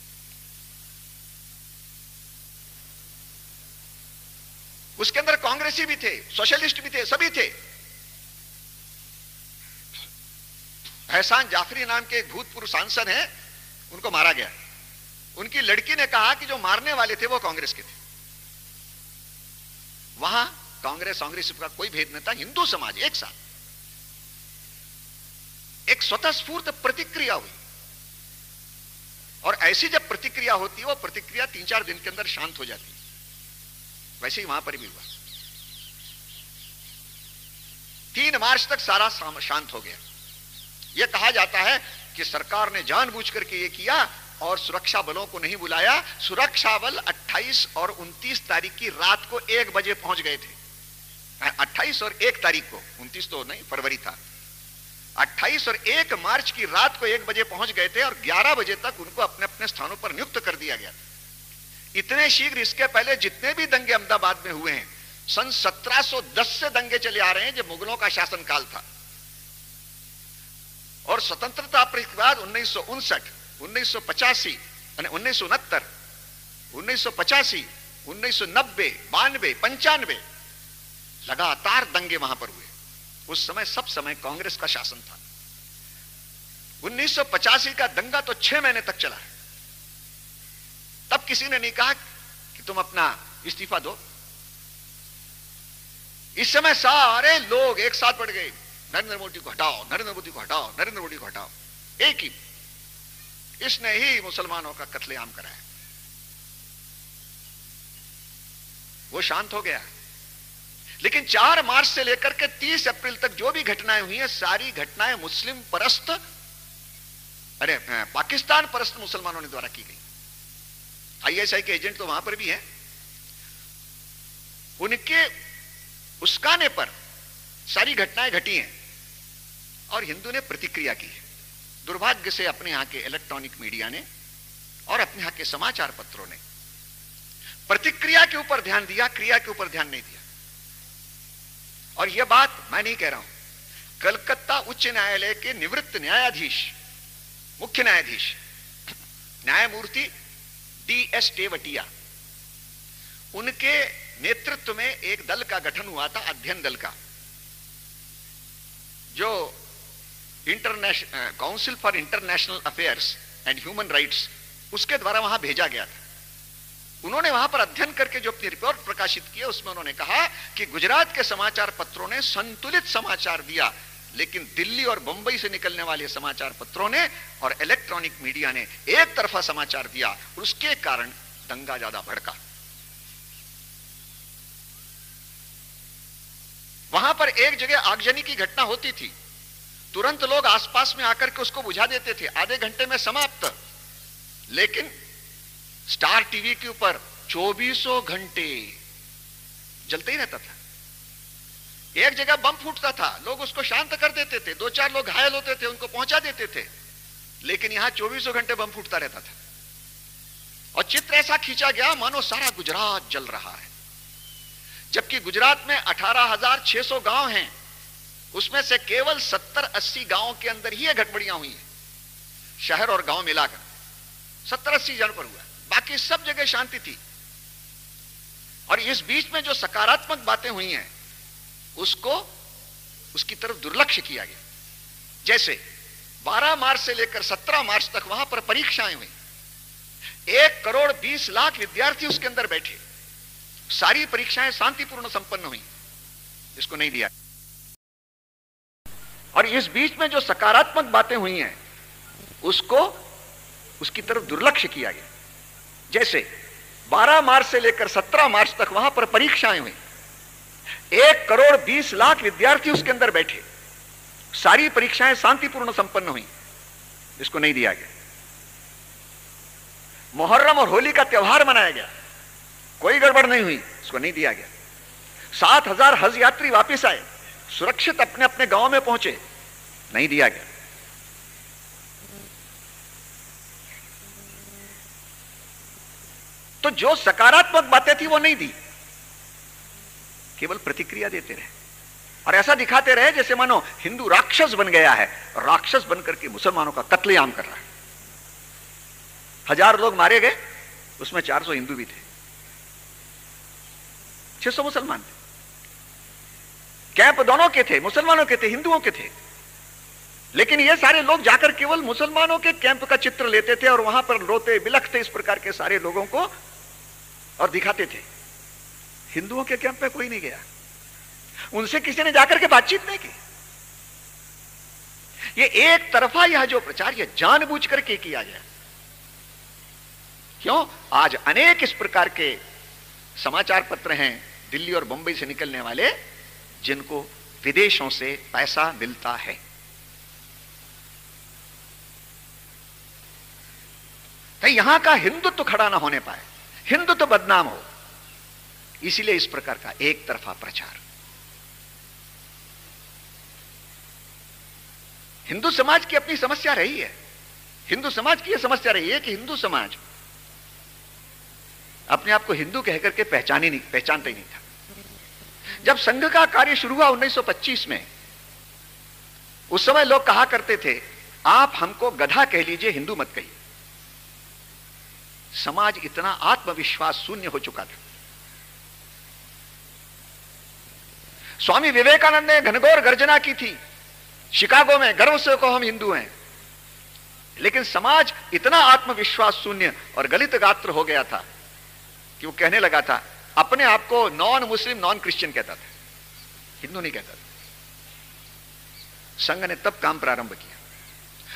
उसके अंदर कांग्रेसी भी थे, सोशलिस्ट भी थे, सभी थे। एहसान जाफरी नाम के एक भूतपूर्व सांसद हैं, उनको मारा गया। उनकी लड़की ने कहा कि जो मारने वाले थे वो कांग्रेस के थे। वहां कांग्रेस का कोई भेद नहीं था, हिंदू समाज एक साथ, एक स्वतःस्फूर्त प्रतिक्रिया हुई। और ऐसी जब प्रतिक्रिया होती है, वो प्रतिक्रिया 3-4 दिन के अंदर शांत हो जाती है। वैसे ही वहां पर भी हुआ। 3 मार्च तक सारा शांत हो गया। यह कहा जाता है कि सरकार ने जानबूझ करके यह किया और सुरक्षा बलों को नहीं बुलाया। सुरक्षा बल 28 और 29 तारीख की रात को 1 बजे पहुंच गए थे। 28 और 1 तारीख को, 29 तो नहीं, फरवरी था। 28 और 1 मार्च की रात को 1 बजे पहुंच गए थे और 11 बजे तक उनको अपने अपने स्थानों पर नियुक्त कर दिया गया था। इतने शीघ्र इसके पहले जितने भी दंगे अहमदाबाद में हुए हैं, सन 1710 से दंगे चले आ रहे हैं, जब मुगलों का शासनकाल था। और स्वतंत्रता के बाद 1959, 1985, 1969, 1985, 1990, 92, 95 लगातार दंगे वहां पर हुए। उस समय सब समय कांग्रेस का शासन था। 1985 का दंगा तो 6 महीने तक चला है। तब किसी ने नहीं कहा कि तुम अपना इस्तीफा दो। इस समय सारे लोग एक साथ बढ़ गए, नरेंद्र मोदी को हटाओ, नरेंद्र मोदी को हटाओ, नरेंद्र मोदी को हटाओ। एक ही, इसने ही मुसलमानों का कत्लेआम कराया। वो शांत हो गया। लेकिन 4 मार्च से लेकर के 30 अप्रैल तक जो भी घटनाएं हुई हैं, सारी घटनाएं मुस्लिम परस्त, पाकिस्तान परस्त मुसलमानों ने द्वारा की गई। ISI के एजेंट तो वहां पर भी हैं। उनके उस्काने पर सारी घटनाएं घटी हैं और हिंदू ने प्रतिक्रिया की है। दुर्भाग्य से अपने यहां के इलेक्ट्रॉनिक मीडिया ने और अपने यहां के समाचार पत्रों ने प्रतिक्रिया के ऊपर ध्यान दिया, क्रिया के ऊपर ध्यान नहीं दिया। और यह बात मैं नहीं कह रहा हूं, कलकत्ता उच्च न्यायालय के निवृत्त न्यायाधीश, मुख्य न्यायाधीश न्यायमूर्ति DS टेवटिया, उनके नेतृत्व में एक दल का गठन हुआ था, अध्ययन दल का, जो council for international affairs and human rights, उसके द्वारा वहां भेजा गया था। उन्होंने वहां पर अध्ययन करके जो अपनी रिपोर्ट प्रकाशित की, उसमें उन्होंने कहा कि गुजरात के समाचार पत्रों ने संतुलित समाचार दिया, लेकिन दिल्ली और बंबई से निकलने वाले समाचार पत्रों ने और इलेक्ट्रॉनिक मीडिया ने एक तरफा समाचार दिया, और उसके कारण दंगा ज्यादा भड़का। वहां पर एक जगह आगजनी की घटना होती थी, तुरंत लोग आसपास में आकर के उसको बुझा देते थे, आधे घंटे में समाप्त। लेकिन स्टार टीवी के ऊपर 24 घंटे जलते ही रहता था। एक जगह बम फूटता था, लोग उसको शांत कर देते थे, 2-4 लोग घायल होते थे, उनको पहुंचा देते थे, लेकिन यहां 24 घंटे बम फूटता रहता था। और चित्र ऐसा खींचा गया मानो सारा गुजरात जल रहा है, जबकि गुजरात में 18,600 गांव हैं, उसमें से केवल 70-80 गांवों के अंदर ही ये गड़बड़ियां हुई हैं। शहर और गांव मिलाकर 70-80 जन पर हुआ, बाकी सब जगह शांति थी। और इस बीच में जो सकारात्मक बातें हुई हैं, उसकी तरफ दुर्लक्ष्य किया गया। जैसे 12 मार्च से लेकर 17 मार्च तक वहां पर परीक्षाएं हुई, 1,20,00,000 विद्यार्थी उसके अंदर बैठे, सारी परीक्षाएं शांतिपूर्ण संपन्न हुई, इसको नहीं दिया। और इस बीच में जो सकारात्मक बातें हुई हैं, उसकी तरफ दुर्लक्ष्य किया गया। जैसे 12 मार्च से लेकर 17 मार्च तक वहां पर परीक्षाएं हुई, 1,20,00,000 विद्यार्थी उसके अंदर बैठे, सारी परीक्षाएं शांतिपूर्ण संपन्न हुई, इसको नहीं दिया गया। मुहर्रम और होली का त्योहार मनाया गया, कोई गड़बड़ नहीं हुई, इसको नहीं दिया गया। 7,000 हज यात्री वापस आए, सुरक्षित अपने अपने गांव में पहुंचे, नहीं दिया गया। तो जो सकारात्मक बातें थी वो नहीं दी, केवल प्रतिक्रिया देते रहे और ऐसा दिखाते रहे जैसे मानो हिंदू राक्षस बन गया है, राक्षस बनकर के मुसलमानों का कत्लेआम कर रहा है। 1000 लोग मारे गए, उसमें 400 हिंदू भी थे, 600 मुसलमान थे। कैंप दोनों के थे, मुसलमानों के थे, हिंदुओं के थे, लेकिन ये सारे लोग जाकर केवल मुसलमानों के कैंप का चित्र लेते थे और वहां पर रोते बिलखते इस प्रकार के सारे लोगों को और दिखाते थे। हिंदुओं के कैंप में कोई नहीं गया, उनसे किसी ने जाकर के बातचीत नहीं की। ये एक तरफा यह जो प्रचार यह जानबूझ करके किया गया। क्यों? आज अनेक इस प्रकार के समाचार पत्र हैं दिल्ली और बंबई से निकलने वाले, जिनको विदेशों से पैसा मिलता है। तो यहां का हिंदुत्व खड़ा ना होने पाए, हिंदुत्व बदनाम हो, इसलिए इस प्रकार का एक तरफा प्रचार। हिंदू समाज की अपनी समस्या रही है, हिंदू समाज की यह समस्या रही है कि हिंदू समाज अपने आप को हिंदू कहकर के पहचानता ही नहीं था। जब संघ का कार्य शुरू हुआ 1925 में, उस समय लोग कहा करते थे आप हमको गधा कह लीजिए, हिंदू मत कहिए। समाज इतना आत्मविश्वास शून्य हो चुका था। स्वामी विवेकानंद ने घनघोर गर्जना की थी शिकागो में, गर्व से कहो हम हिंदू हैं, लेकिन समाज इतना आत्मविश्वास शून्य और गलित गात्र हो गया था कि वो कहने लगा था, अपने आप को नॉन मुस्लिम नॉन क्रिश्चियन कहता था, हिंदू नहीं कहता था। संघ ने तब काम प्रारंभ किया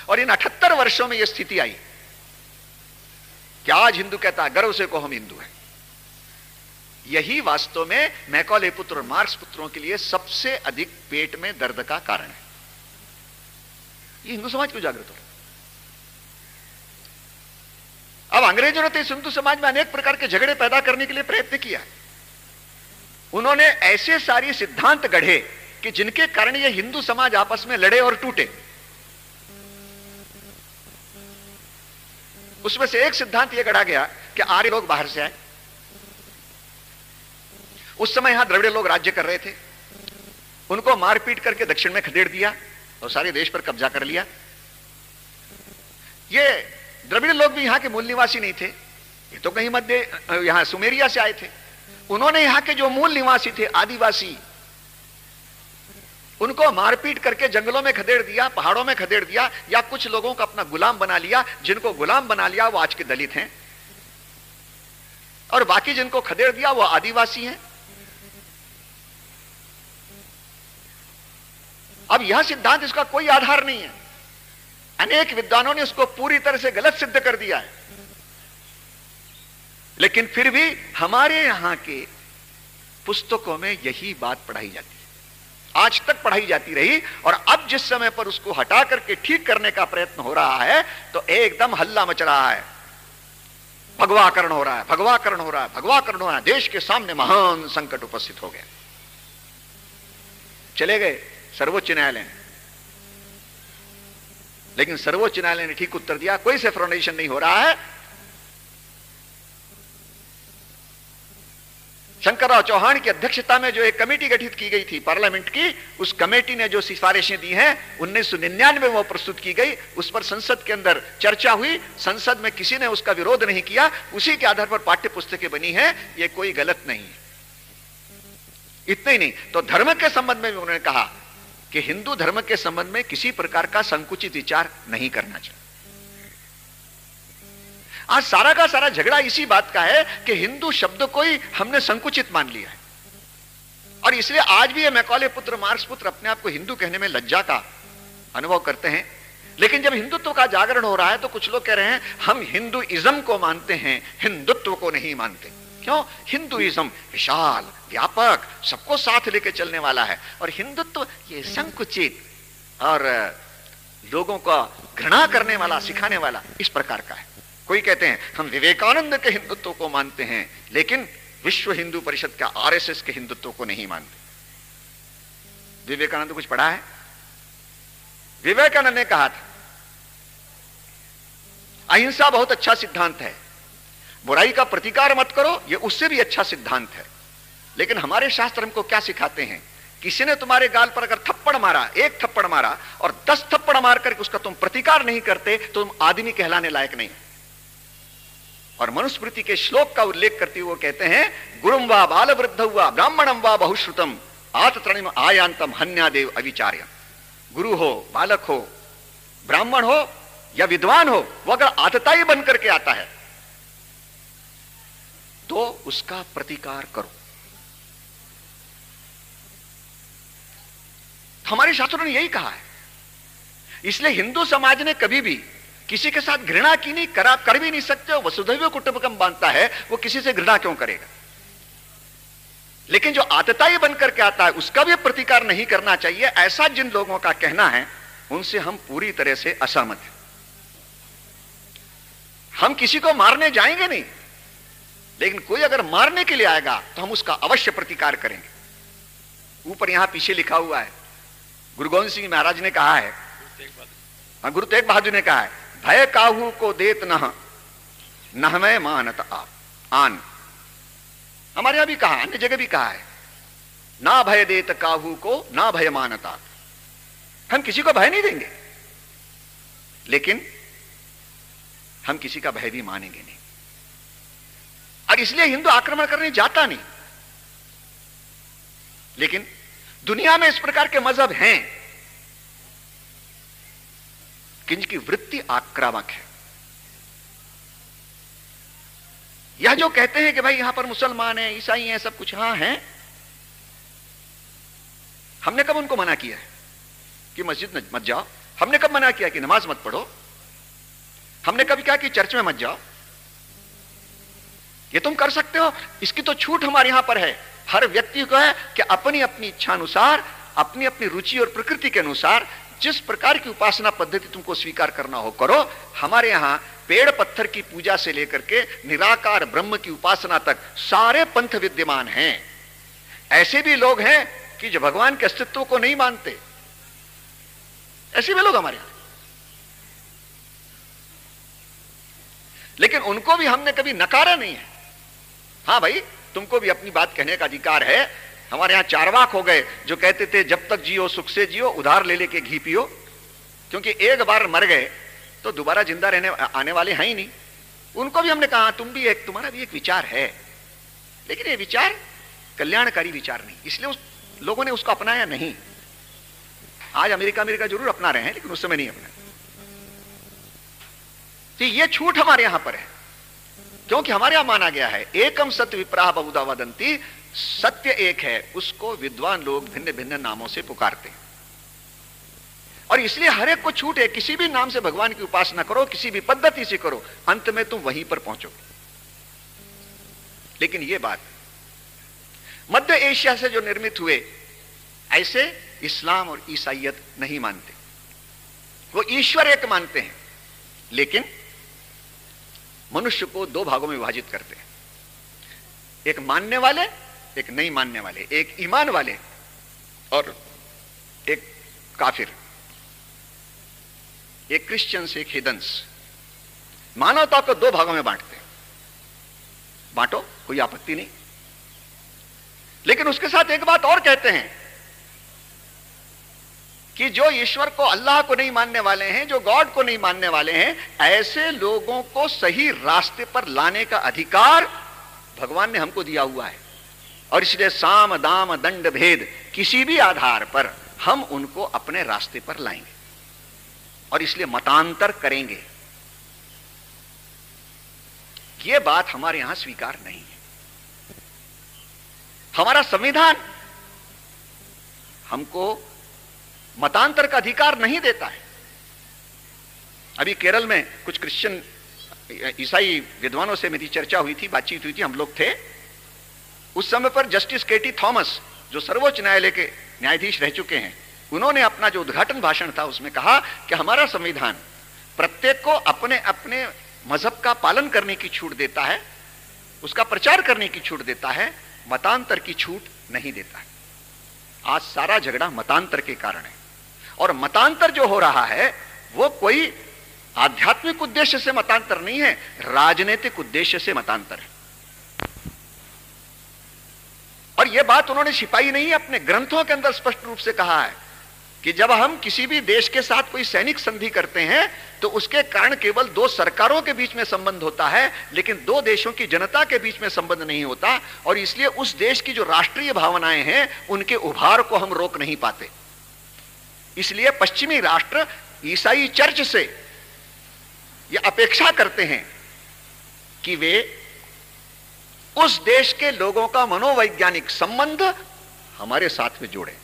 और इन 78 वर्षों में यह स्थिति आई कि आज हिंदू कहता है गर्व से कहो हम हिंदू हैं। यही वास्तव में मैकॉले पुत्र और मार्क्स पुत्रों के लिए सबसे अधिक पेट में दर्द का कारण है। ये हिंदू समाज क्यों जागृत हो रहा है? अब अंग्रेजों ने तो इस हिंदू समाज में अनेक प्रकार के झगड़े पैदा करने के लिए प्रयत्न किया। उन्होंने ऐसे सारे सिद्धांत गढ़े कि जिनके कारण यह हिंदू समाज आपस में लड़े और टूटे। उसमें से एक सिद्धांत यह गढ़ा गया कि आर्य लोग बाहर से आए। उस समय यहां द्रविड़ लोग राज्य कर रहे थे, उनको मारपीट करके दक्षिण में खदेड़ दिया और सारे देश पर कब्जा कर लिया। ये द्रविड़ लोग भी यहां के मूल निवासी नहीं थे, ये तो कहीं मध्य यहां सुमेरिया से आए थे। उन्होंने यहां के जो मूल निवासी थे आदिवासी, उनको मारपीट करके जंगलों में खदेड़ दिया, पहाड़ों में खदेड़ दिया, या कुछ लोगों को अपना गुलाम बना लिया। जिनको गुलाम बना लिया वो आज के दलित हैं और बाकी जिनको खदेड़ दिया वो आदिवासी हैं। अब यह सिद्धांत, इसका कोई आधार नहीं है। अनेक विद्वानों ने उसको पूरी तरह से गलत सिद्ध कर दिया है, लेकिन फिर भी हमारे यहां के पुस्तकों में यही बात पढ़ाई जाती है, आज तक पढ़ाई जाती रही। और अब जिस समय पर उसको हटा करके ठीक करने का प्रयत्न हो रहा है तो एकदम हल्ला मच रहा है, भगवाकरण हो रहा है, भगवाकरण हो रहा है, भगवाकरण हो रहा है। देश के सामने महान संकट उपस्थित हो गया। चले गए सर्वोच्च न्यायालय में, लेकिन सर्वोच्च न्यायालय ने ठीक उत्तर दिया, कोई सेफ्रोनाइजेशन नहीं हो रहा है। शंकरराव चौहान की अध्यक्षता में जो एक कमेटी गठित की गई थी पार्लियामेंट की, उस कमेटी ने जो सिफारिशें दी हैं 1999 में वो प्रस्तुत की गई, उस पर संसद के अंदर चर्चा हुई, संसद में किसी ने उसका विरोध नहीं किया, उसी के आधार पर पाठ्य पुस्तकें बनी हैं। ये कोई गलत नहीं है। इतना ही नहीं तो धर्म के संबंध में भी उन्होंने कहा कि हिंदू धर्म के संबंध में किसी प्रकार का संकुचित विचार नहीं करना चाहिए। आज सारा का सारा झगड़ा इसी बात का है कि हिंदू शब्द को ही हमने संकुचित मान लिया है, और इसलिए आज भी ये मैकॉले पुत्र मार्क्स पुत्र अपने आप को हिंदू कहने में लज्जा का अनुभव करते हैं। लेकिन जब हिंदुत्व का जागरण हो रहा है तो कुछ लोग कह रहे हैं हम हिंदुइज्म को मानते हैं, हिंदुत्व को नहीं मानते। क्यों? हिंदुइज्म विशाल व्यापक सबको साथ लेके चलने वाला है, और हिंदुत्व ये संकुचित और लोगों का घृणा करने वाला, सिखाने वाला इस प्रकार का है। कोई कहते हैं हम विवेकानंद के हिंदुत्व को मानते हैं, लेकिन विश्व हिंदू परिषद का, आरएसएस के हिंदुत्व को नहीं मानते। विवेकानंद कुछ पढ़ा है? विवेकानंद ने कहा था अहिंसा बहुत अच्छा सिद्धांत है, बुराई का प्रतिकार मत करो, यह उससे भी अच्छा सिद्धांत है। लेकिन हमारे शास्त्र हमको क्या सिखाते हैं? किसी ने तुम्हारे गाल पर अगर थप्पड़ मारा, एक थप्पड़ मारा और 10 थप्पड़ मार करके उसका तुम प्रतिकार नहीं करते तो तुम आदमी कहलाने लायक नहीं। और मनुस्मृति के श्लोक का उल्लेख करते हुए कहते हैं गुरुम वा बाल वृद्ध हुआ ब्राह्मणम वा बहुश्रुतम आतत्रणिम आयांतम हन्यादेव अविचार्य। गुरु हो, बालक हो, ब्राह्मण हो या विद्वान हो, वो अगर आतताई बन करके आता है तो उसका प्रतिकार करो। हमारे शास्त्रों ने यही कहा है। इसलिए हिंदू समाज ने कभी भी किसी के साथ घृणा की नहीं, कर भी नहीं सकते। हो वसुधैव कुटुंबकम बांधता है, वो किसी से घृणा क्यों करेगा? लेकिन जो आतताई बनकर के आता है उसका भी प्रतिकार नहीं करना चाहिए, ऐसा जिन लोगों का कहना है उनसे हम पूरी तरह से असहमत हैं। हम किसी को मारने जाएंगे नहीं, लेकिन कोई अगर मारने के लिए आएगा तो हम उसका अवश्य प्रतिकार करेंगे। ऊपर यहां पीछे लिखा हुआ है, गुरु गोविंद सिंह महाराज ने कहा है, गुरु तेग बहादुर ने कहा है, भय काहू को देत नह में मानत आन। हमारे यहां भी कहा, अन्य जगह भी कहा है, ना भय देत काहू को ना भय मानता। हम किसी को भय नहीं देंगे, लेकिन हम किसी का भय भी मानेंगे नहीं। और इसलिए हिंदू आक्रमण करने जाता नहीं। लेकिन दुनिया में इस प्रकार के मजहब हैं जिनकी वृत्ति आक्रामक है। यह जो कहते हैं कि भाई यहां पर मुसलमान हैं, ईसाई हैं, सब कुछ हाँ हैं, हमने कब उनको मना किया है कि मस्जिद मत जाओ? हमने कब मना किया कि नमाज मत पढ़ो? हमने कभी कहा कि चर्च में मत जाओ? ये तुम कर सकते हो, इसकी तो छूट हमारे यहां पर है। हर व्यक्ति को है कि अपनी अपनी इच्छा अनुसार, अपनी अपनी रुचि और प्रकृति के अनुसार जिस प्रकार की उपासना पद्धति तुमको स्वीकार करना हो करो। हमारे यहां पेड़ पत्थर की पूजा से लेकर के निराकार ब्रह्म की उपासना तक सारे पंथ विद्यमान हैं। ऐसे भी लोग हैं कि जो भगवान के अस्तित्व को नहीं मानते, ऐसे भी लोग हमारे यहां। लेकिन उनको भी हमने कभी नकारा नहीं है। हां भाई, तुमको भी अपनी बात कहने का अधिकार है। हमारे यहां चारवाक हो गए जो कहते थे जब तक जियो सुख से जियो, उधार ले लेके घी पियो, क्योंकि एक बार मर गए तो दोबारा जिंदा रहने आने वाले हैं ही नहीं। उनको भी हमने कहा तुम भी एक, तुम्हारा भी एक विचार है, लेकिन ये विचार कल्याणकारी विचार नहीं, इसलिए उस लोगों ने उसको अपनाया नहीं। आज अमेरिका जरूर अपना रहे हैं, लेकिन उस समय नहीं अपनाया। तो ये छूट हमारे यहां पर है, क्योंकि हमारे यहां माना गया है एकम सत्य विप्राह बहुधा वदंती, सत्य एक है, उसको विद्वान लोग भिन्न भिन्न नामों से पुकारते हैं। और इसलिए हर एक को छूट है, किसी भी नाम से भगवान की उपासना करो, किसी भी पद्धति से करो, अंत में तुम वहीं पर पहुंचो। लेकिन यह बात मध्य एशिया से जो निर्मित हुए, ऐसे इस्लाम और ईसाइयत नहीं मानते। वो ईश्वर एक मानते हैं, लेकिन मनुष्य को दो भागों में विभाजित करते हैं, एक मानने वाले, एक नहीं मानने वाले, एक ईमान वाले और एक काफिर, एक क्रिश्चियंस, एक हिदंस। मानवता को दो भागों में बांटते हैं। बांटो, कोई आपत्ति नहीं, लेकिन उसके साथ एक बात और कहते हैं कि जो ईश्वर को, अल्लाह को नहीं मानने वाले हैं, जो गॉड को नहीं मानने वाले हैं, ऐसे लोगों को सही रास्ते पर लाने का अधिकार भगवान ने हमको दिया हुआ है। और इसलिए साम दाम दंड भेद किसी भी आधार पर हम उनको अपने रास्ते पर लाएंगे, और इसलिए मतांतर करेंगे। यह बात हमारे यहां स्वीकार नहीं है। हमारा संविधान हमको मतांतर का अधिकार नहीं देता है। अभी केरल में कुछ क्रिश्चियन ईसाई विद्वानों से मेरी चर्चा हुई थी, बातचीत हुई थी, हम लोग थे उस समय पर। जस्टिस केटी थॉमस जो सर्वोच्च न्यायालय के न्यायाधीश रह चुके हैं, उन्होंने अपना जो उद्घाटन भाषण था उसमें कहा कि हमारा संविधान प्रत्येक को अपने अपने मजहब का पालन करने की छूट देता है, उसका प्रचार करने की छूट देता है, मतांतर की छूट नहीं देता है। आज सारा झगड़ा मतांतर के कारण है, और मतांतर जो हो रहा है वो कोई आध्यात्मिक उद्देश्य से मतांतर नहीं है, राजनीतिक उद्देश्य से मतांतर है। और यह बात उन्होंने छिपाई नहीं है, अपने ग्रंथों के अंदर स्पष्ट रूप से कहा है कि जब हम किसी भी देश के साथ कोई सैनिक संधि करते हैं तो उसके कारण केवल दो सरकारों के बीच में संबंध होता है, लेकिन दो देशों की जनता के बीच में संबंध नहीं होता, और इसलिए उस देश की जो राष्ट्रीय भावनाएं हैं उनके उभार को हम रोक नहीं पाते। इसलिए पश्चिमी राष्ट्र ईसाई चर्च से ये अपेक्षा करते हैं कि वे उस देश के लोगों का मनोवैज्ञानिक संबंध हमारे साथ में जोड़े।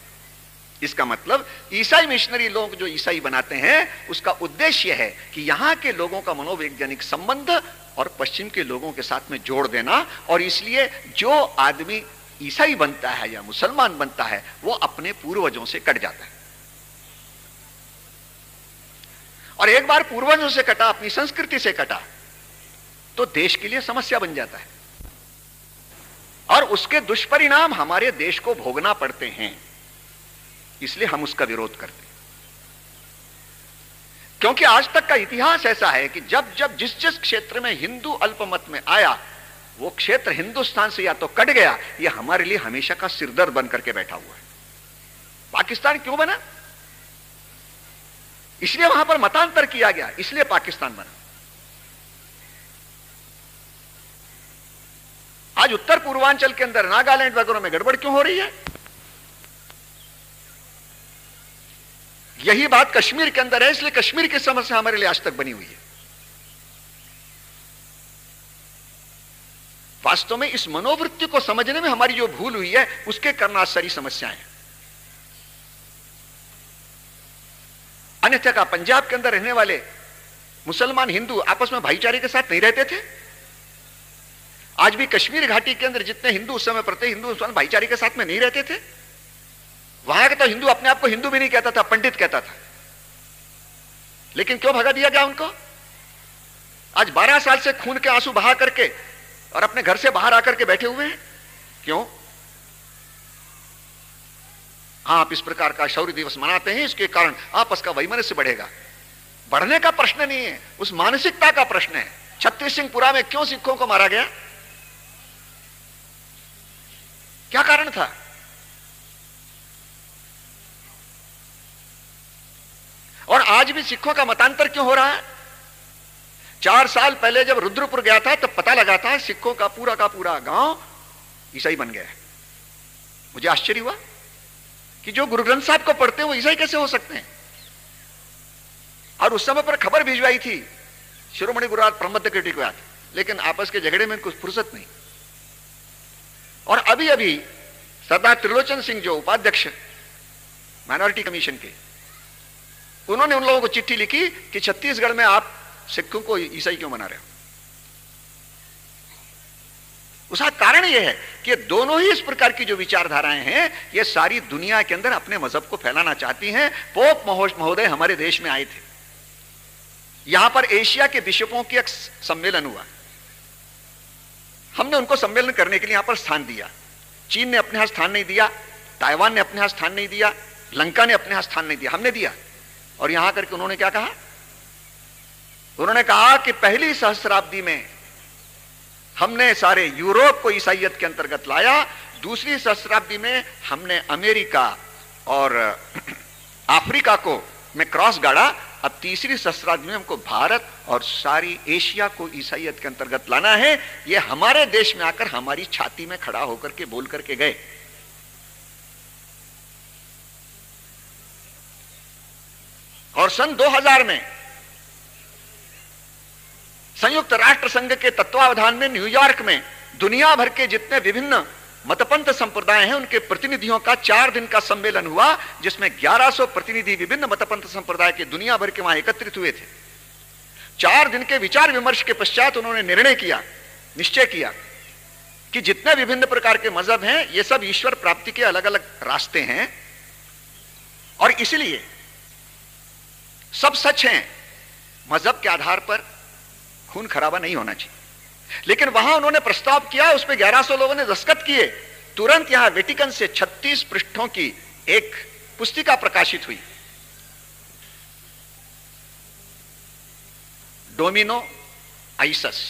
इसका मतलब ईसाई मिशनरी लोग जो ईसाई बनाते हैं उसका उद्देश्य है कि यहां के लोगों का मनोवैज्ञानिक संबंध और पश्चिम के लोगों के साथ में जोड़ देना, और इसलिए जो आदमी ईसाई बनता है या मुसलमान बनता है वो अपने पूर्वजों से कट जाता है, और एक बार पूर्वजों से कटा, अपनी संस्कृति से कटा, तो देश के लिए समस्या बन जाता है, और उसके दुष्परिणाम हमारे देश को भोगना पड़ते हैं। इसलिए हम उसका विरोध करते हैं, क्योंकि आज तक का इतिहास ऐसा है कि जब जब जिस जिस क्षेत्र में हिंदू अल्पमत में आया वो क्षेत्र हिंदुस्तान से या तो कट गया या हमारे लिए हमेशा का सिरदर्द बन करके बैठा हुआ है। पाकिस्तान क्यों बना? इसलिए वहां पर मतांतर किया गया, इसलिए पाकिस्तान बना। आज उत्तर पूर्वांचल के अंदर नागालैंड वगैरह में गड़बड़ क्यों हो रही है? यही बात कश्मीर के अंदर है, इसलिए कश्मीर की समस्या हमारे लिए आज तक बनी हुई है। वास्तव में इस मनोवृत्ति को समझने में हमारी जो भूल हुई है उसके कारण आज सारी समस्याएं हैं। अन्यथा का पंजाब के अंदर रहने वाले मुसलमान हिंदू आपस में भाईचारे के साथ नहीं रहते थे। आज भी कश्मीर घाटी के अंदर जितने हिंदू उस समय प्रत्येक हिंदू मुसलमान भाईचारे के साथ में नहीं रहते थे। वहां का तो हिंदू अपने आप को हिंदू भी नहीं कहता था, पंडित कहता था। लेकिन क्यों भगा दिया गया उनको? आज 12 साल से खून के आंसू बहा करके और अपने घर से बाहर आकर के बैठे हुए हैं। क्यों? आप इस प्रकार का शौर्य दिवस मनाते हैं, इसके कारण आपस का वैमनस्य बढ़ेगा। बढ़ने का प्रश्न नहीं है, उस मानसिकता का प्रश्न है। छत्तीस सिंहपुरा में क्यों सिखों को मारा गया? क्या कारण था? और आज भी सिखों का मतांतर क्यों हो रहा है? 4 साल पहले जब रुद्रपुर गया था तब पता लगा था सिखों का पूरा गांव ईसाई बन गया है। मुझे आश्चर्य हुआ कि जो गुरु ग्रंथ साहब को पढ़ते हैं वो ईसाई कैसे हो सकते हैं। और उस समय पर खबर भिजवाई थी शिरोमणि गुरुराज प्रमद के टिकवात, लेकिन आपस के झगड़े में कुछ फुर्सत नहीं। और अभी अभी सरदार त्रिलोचन सिंह जो उपाध्यक्ष माइनॉरिटी कमीशन के, उन्होंने उन लोगों को चिट्ठी लिखी कि छत्तीसगढ़ में आप सिखों को ईसाई क्यों बना रहे हो। उसका कारण यह है कि दोनों ही इस प्रकार की जो विचारधाराएं हैं ये सारी दुनिया के अंदर अपने मजहब को फैलाना चाहती हैं। पोप महोदय हमारे देश में आए थे, यहां पर एशिया के बिशपों की एक सम्मेलन हुआ। हमने उनको सम्मेलन करने के लिए यहां पर स्थान दिया। चीन ने अपने यहां स्थान नहीं दिया, ताइवान ने अपने यहां स्थान नहीं दिया, लंका ने अपने यहां स्थान नहीं दिया, हमने दिया। और यहां करके उन्होंने क्या कहा? उन्होंने कहा कि पहली सहस्राब्दी में हमने सारे यूरोप को ईसाइयत के अंतर्गत लाया, दूसरी सहस्राब्दी में हमने अमेरिका और अफ्रीका को में क्रॉस गाड़ा, अब तीसरी सहस्राब्दी में हमको भारत और सारी एशिया को ईसाइयत के अंतर्गत लाना है। ये हमारे देश में आकर हमारी छाती में खड़ा होकर के बोल करके गए। और सन 2000 में संयुक्त राष्ट्र संघ के तत्वावधान में न्यूयॉर्क में दुनिया भर के जितने विभिन्न मतपंथ संप्रदाय हैं उनके प्रतिनिधियों का 4 दिन का सम्मेलन हुआ, जिसमें 1100 प्रतिनिधि विभिन्न मतपंथ संप्रदाय के दुनिया भर के वहां एकत्रित हुए थे। 4 दिन के विचार विमर्श के पश्चात उन्होंने निर्णय किया, निश्चय किया कि जितने विभिन्न प्रकार के मजहब हैं ये सब ईश्वर प्राप्ति के अलग अलग रास्ते हैं, और इसलिए सब सच हैं, मजहब के आधार पर खून खराबा नहीं होना चाहिए। लेकिन वहां उन्होंने प्रस्ताव किया, उस पर 1100 लोगों ने दस्तखत किए, तुरंत यहां वेटिकन से 36 पृष्ठों की एक पुस्तिका प्रकाशित हुई, डोमिनो आइसस।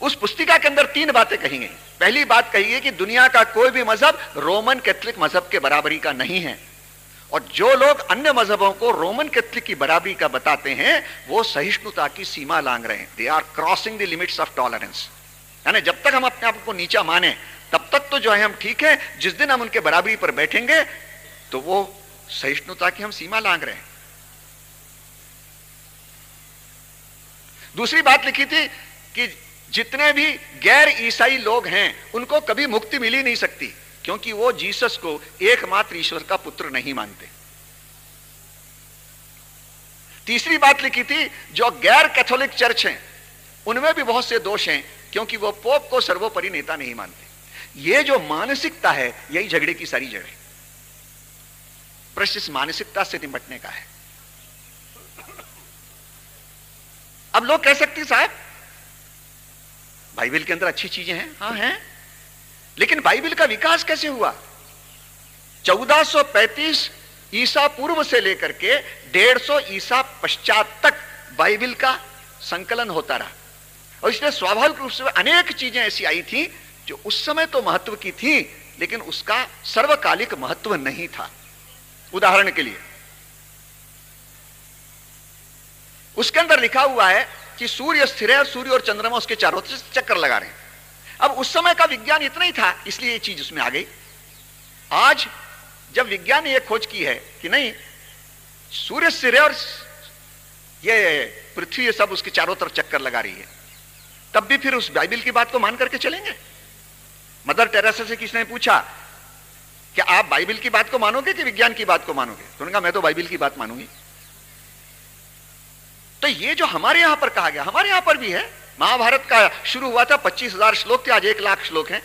उस पुस्तिका के अंदर 3 बातें कही गई। पहली बात कही है कि दुनिया का कोई भी मजहब रोमन कैथोलिक मजहब के बराबरी का नहीं है, और जो लोग अन्य मजहबों को रोमन कैथोलिक की बराबरी का बताते हैं वो सहिष्णुता की सीमा लांघ रहे हैं। They are crossing the limits of tolerance. यानी जब तक हम अपने आप को नीचा माने तब तक तो जो है हम ठीक है, जिस दिन हम उनके बराबरी पर बैठेंगे तो वो सहिष्णुता की हम सीमा लांघ रहे हैं। दूसरी बात लिखी थी कि जितने भी गैर ईसाई लोग हैं उनको कभी मुक्ति मिल ही नहीं सकती, क्योंकि वो जीसस को एकमात्र ईश्वर का पुत्र नहीं मानते। तीसरी बात लिखी थी, जो गैर कैथोलिक चर्च हैं उनमें भी बहुत से दोष हैं, क्योंकि वो पोप को सर्वोपरि नेता नहीं मानते। ये जो मानसिकता है यही झगड़े की सारी जड़ है। प्रश्न इस मानसिकता से निपटने का है। अब लोग कह सकते हैं साहब बाइबल के अंदर अच्छी चीजें हैं। हाँ हैं, लेकिन बाइबल का विकास कैसे हुआ? 1435 ईसा पूर्व से लेकर के 150 ईसा पश्चात तक बाइबल का संकलन होता रहा, और इसलिए स्वाभाविक रूप से अनेक चीजें ऐसी आई थी जो उस समय तो महत्व की थी लेकिन उसका सर्वकालिक महत्व नहीं था। उदाहरण के लिए उसके अंदर लिखा हुआ है कि सूर्य स्थिर है और सूर्य और चंद्रमा उसके चारों तरफ चक्कर लगा रहे हैं। अब उस समय का विज्ञान इतना ही था, इसलिए ये चीज उसमें आ गई। आज जब विज्ञान ने यह खोज की है कि नहीं, सूर्य स्थिर है और ये पृथ्वी ये सब उसके चारों तरफ चक्कर लगा रही है, तब भी फिर उस बाइबल की बात को मान करके चलेंगे। मदर टेरेसा से किसी ने पूछा कि आप बाइबल की बात को मानोगे कि विज्ञान की बात को मानोगे? तो उन्होंने कहा मैं तो बाइबल की बात मानूंगी। तो ये जो हमारे यहां पर कहा गया, हमारे यहां पर भी है। महाभारत का शुरू हुआ था, 25,000 श्लोक थे, आज 1 लाख श्लोक हैं।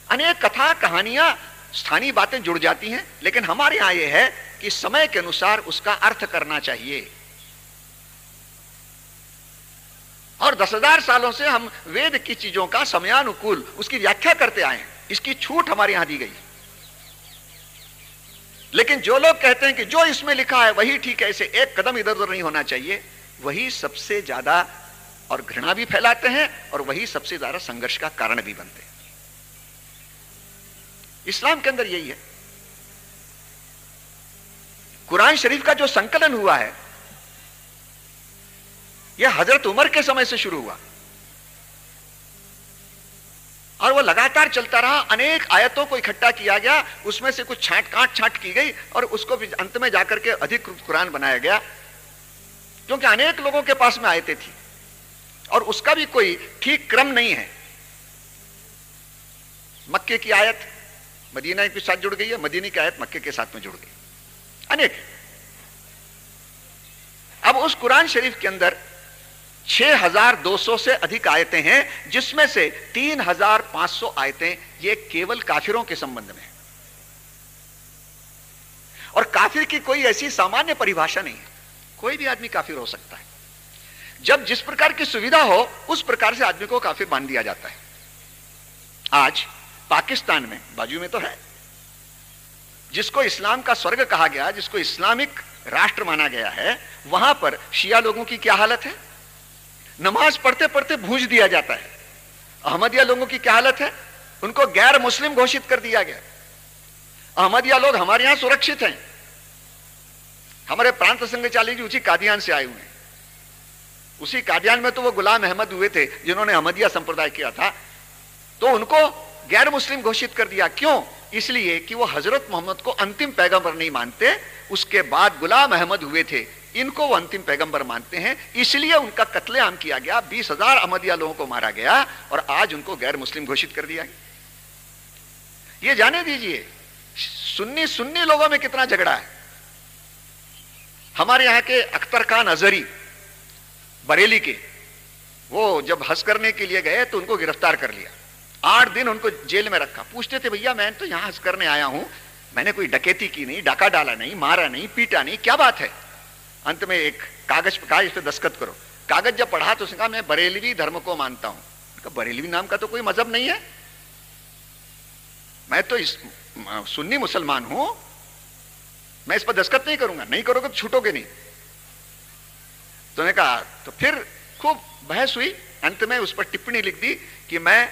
अनेक कथा कहानियां स्थानीय बातें जुड़ जाती हैं, लेकिन हमारे यहां यह है कि समय के अनुसार उसका अर्थ करना चाहिए। और 10,000 सालों से हम वेद की चीजों का समयानुकूल उसकी व्याख्या करते आए हैं, इसकी छूट हमारे यहां दी गई। लेकिन जो लोग कहते हैं कि जो इसमें लिखा है वही ठीक है, इसे एक कदम इधर उधर नहीं होना चाहिए, वही सबसे ज्यादा और घृणा भी फैलाते हैं और वही सबसे ज्यादा संघर्ष का कारण भी बनते हैं। इस्लाम के अंदर यही है। कुरान शरीफ का जो संकलन हुआ है यह हजरत उमर के समय से शुरू हुआ और वह लगातार चलता रहा। अनेक आयतों को इकट्ठा किया गया, उसमें से कुछ छांट की गई और उसको अंत में जाकर के अधिकृत कुरान बनाया गया, क्योंकि अनेक लोगों के पास में आयतें थी और उसका भी कोई ठीक क्रम नहीं है। मक्के की आयत मदीना के साथ जुड़ गई है, मदीने की आयत मक्के के साथ में जुड़ गई, अनेक। अब उस कुरान शरीफ के अंदर 6,200 से अधिक आयतें हैं, जिसमें से 3,500 आयतें ये केवल काफिरों के संबंध में है। और काफिर की कोई ऐसी सामान्य परिभाषा नहीं है, कोई भी आदमी काफिर हो सकता है। जब जिस प्रकार की सुविधा हो उस प्रकार से आदमी को काफिर मान दिया जाता है। आज पाकिस्तान में, बाजू में तो है, जिसको इस्लाम का स्वर्ग कहा गया, जिसको इस्लामिक राष्ट्र माना गया है, वहां पर शिया लोगों की क्या हालत है? नमाज पढ़ते पढ़ते भूंज दिया जाता है। अहमदिया लोगों की क्या हालत है? उनको गैर मुस्लिम घोषित कर दिया गया। अहमदिया लोग हमारे यहां सुरक्षित हैं। हमारे प्रांत संघचालय जी उसी कादियान से आए हुए हैं। उसी कादियान में तो वो गुलाम अहमद हुए थे जिन्होंने अहमदिया संप्रदाय किया था, तो उनको गैर मुस्लिम घोषित कर दिया। क्यों? इसलिए कि वो हजरत मोहम्मद को अंतिम पैगंबर नहीं मानते। उसके बाद गुलाम अहमद हुए थे, इनको वो अंतिम पैगंबर मानते हैं, इसलिए उनका कत्लेआम किया गया। 20,000 अहमदिया लोगों को मारा गया और आज उनको गैर मुस्लिम घोषित कर दिया गया। ये जाने दीजिए सुन्नी सुन्नी लोगों में कितना झगड़ा है। हमारे यहां के अख्तर खान अजहरी बरेली के, वो जब हज करने के लिए गए तो उनको गिरफ्तार कर लिया। 8 दिन उनको जेल में रखा। पूछते थे भैया मैं तो यहां हज करने आया हूं, मैंने कोई डकैती की नहीं, डाका डाला नहीं, मारा नहीं, पीटा नहीं, क्या बात है। अंत में एक कागज पे कहा इस पे दस्तखत करो। कागज जब पढ़ा तो उसने कहा मैं बरेलवी धर्म को मानता हूं। बरेलवी नाम का तो कोई मजहब नहीं है, मैं तो सुन्नी मुसलमान हूं, मैं इस पर दस्तखत नहीं करूंगा। नहीं करोगे तो छूटोगे नहीं। तो ने कहा, तो फिर खूब बहस हुई। अंत में उस पर टिप्पणी लिख दी कि मैं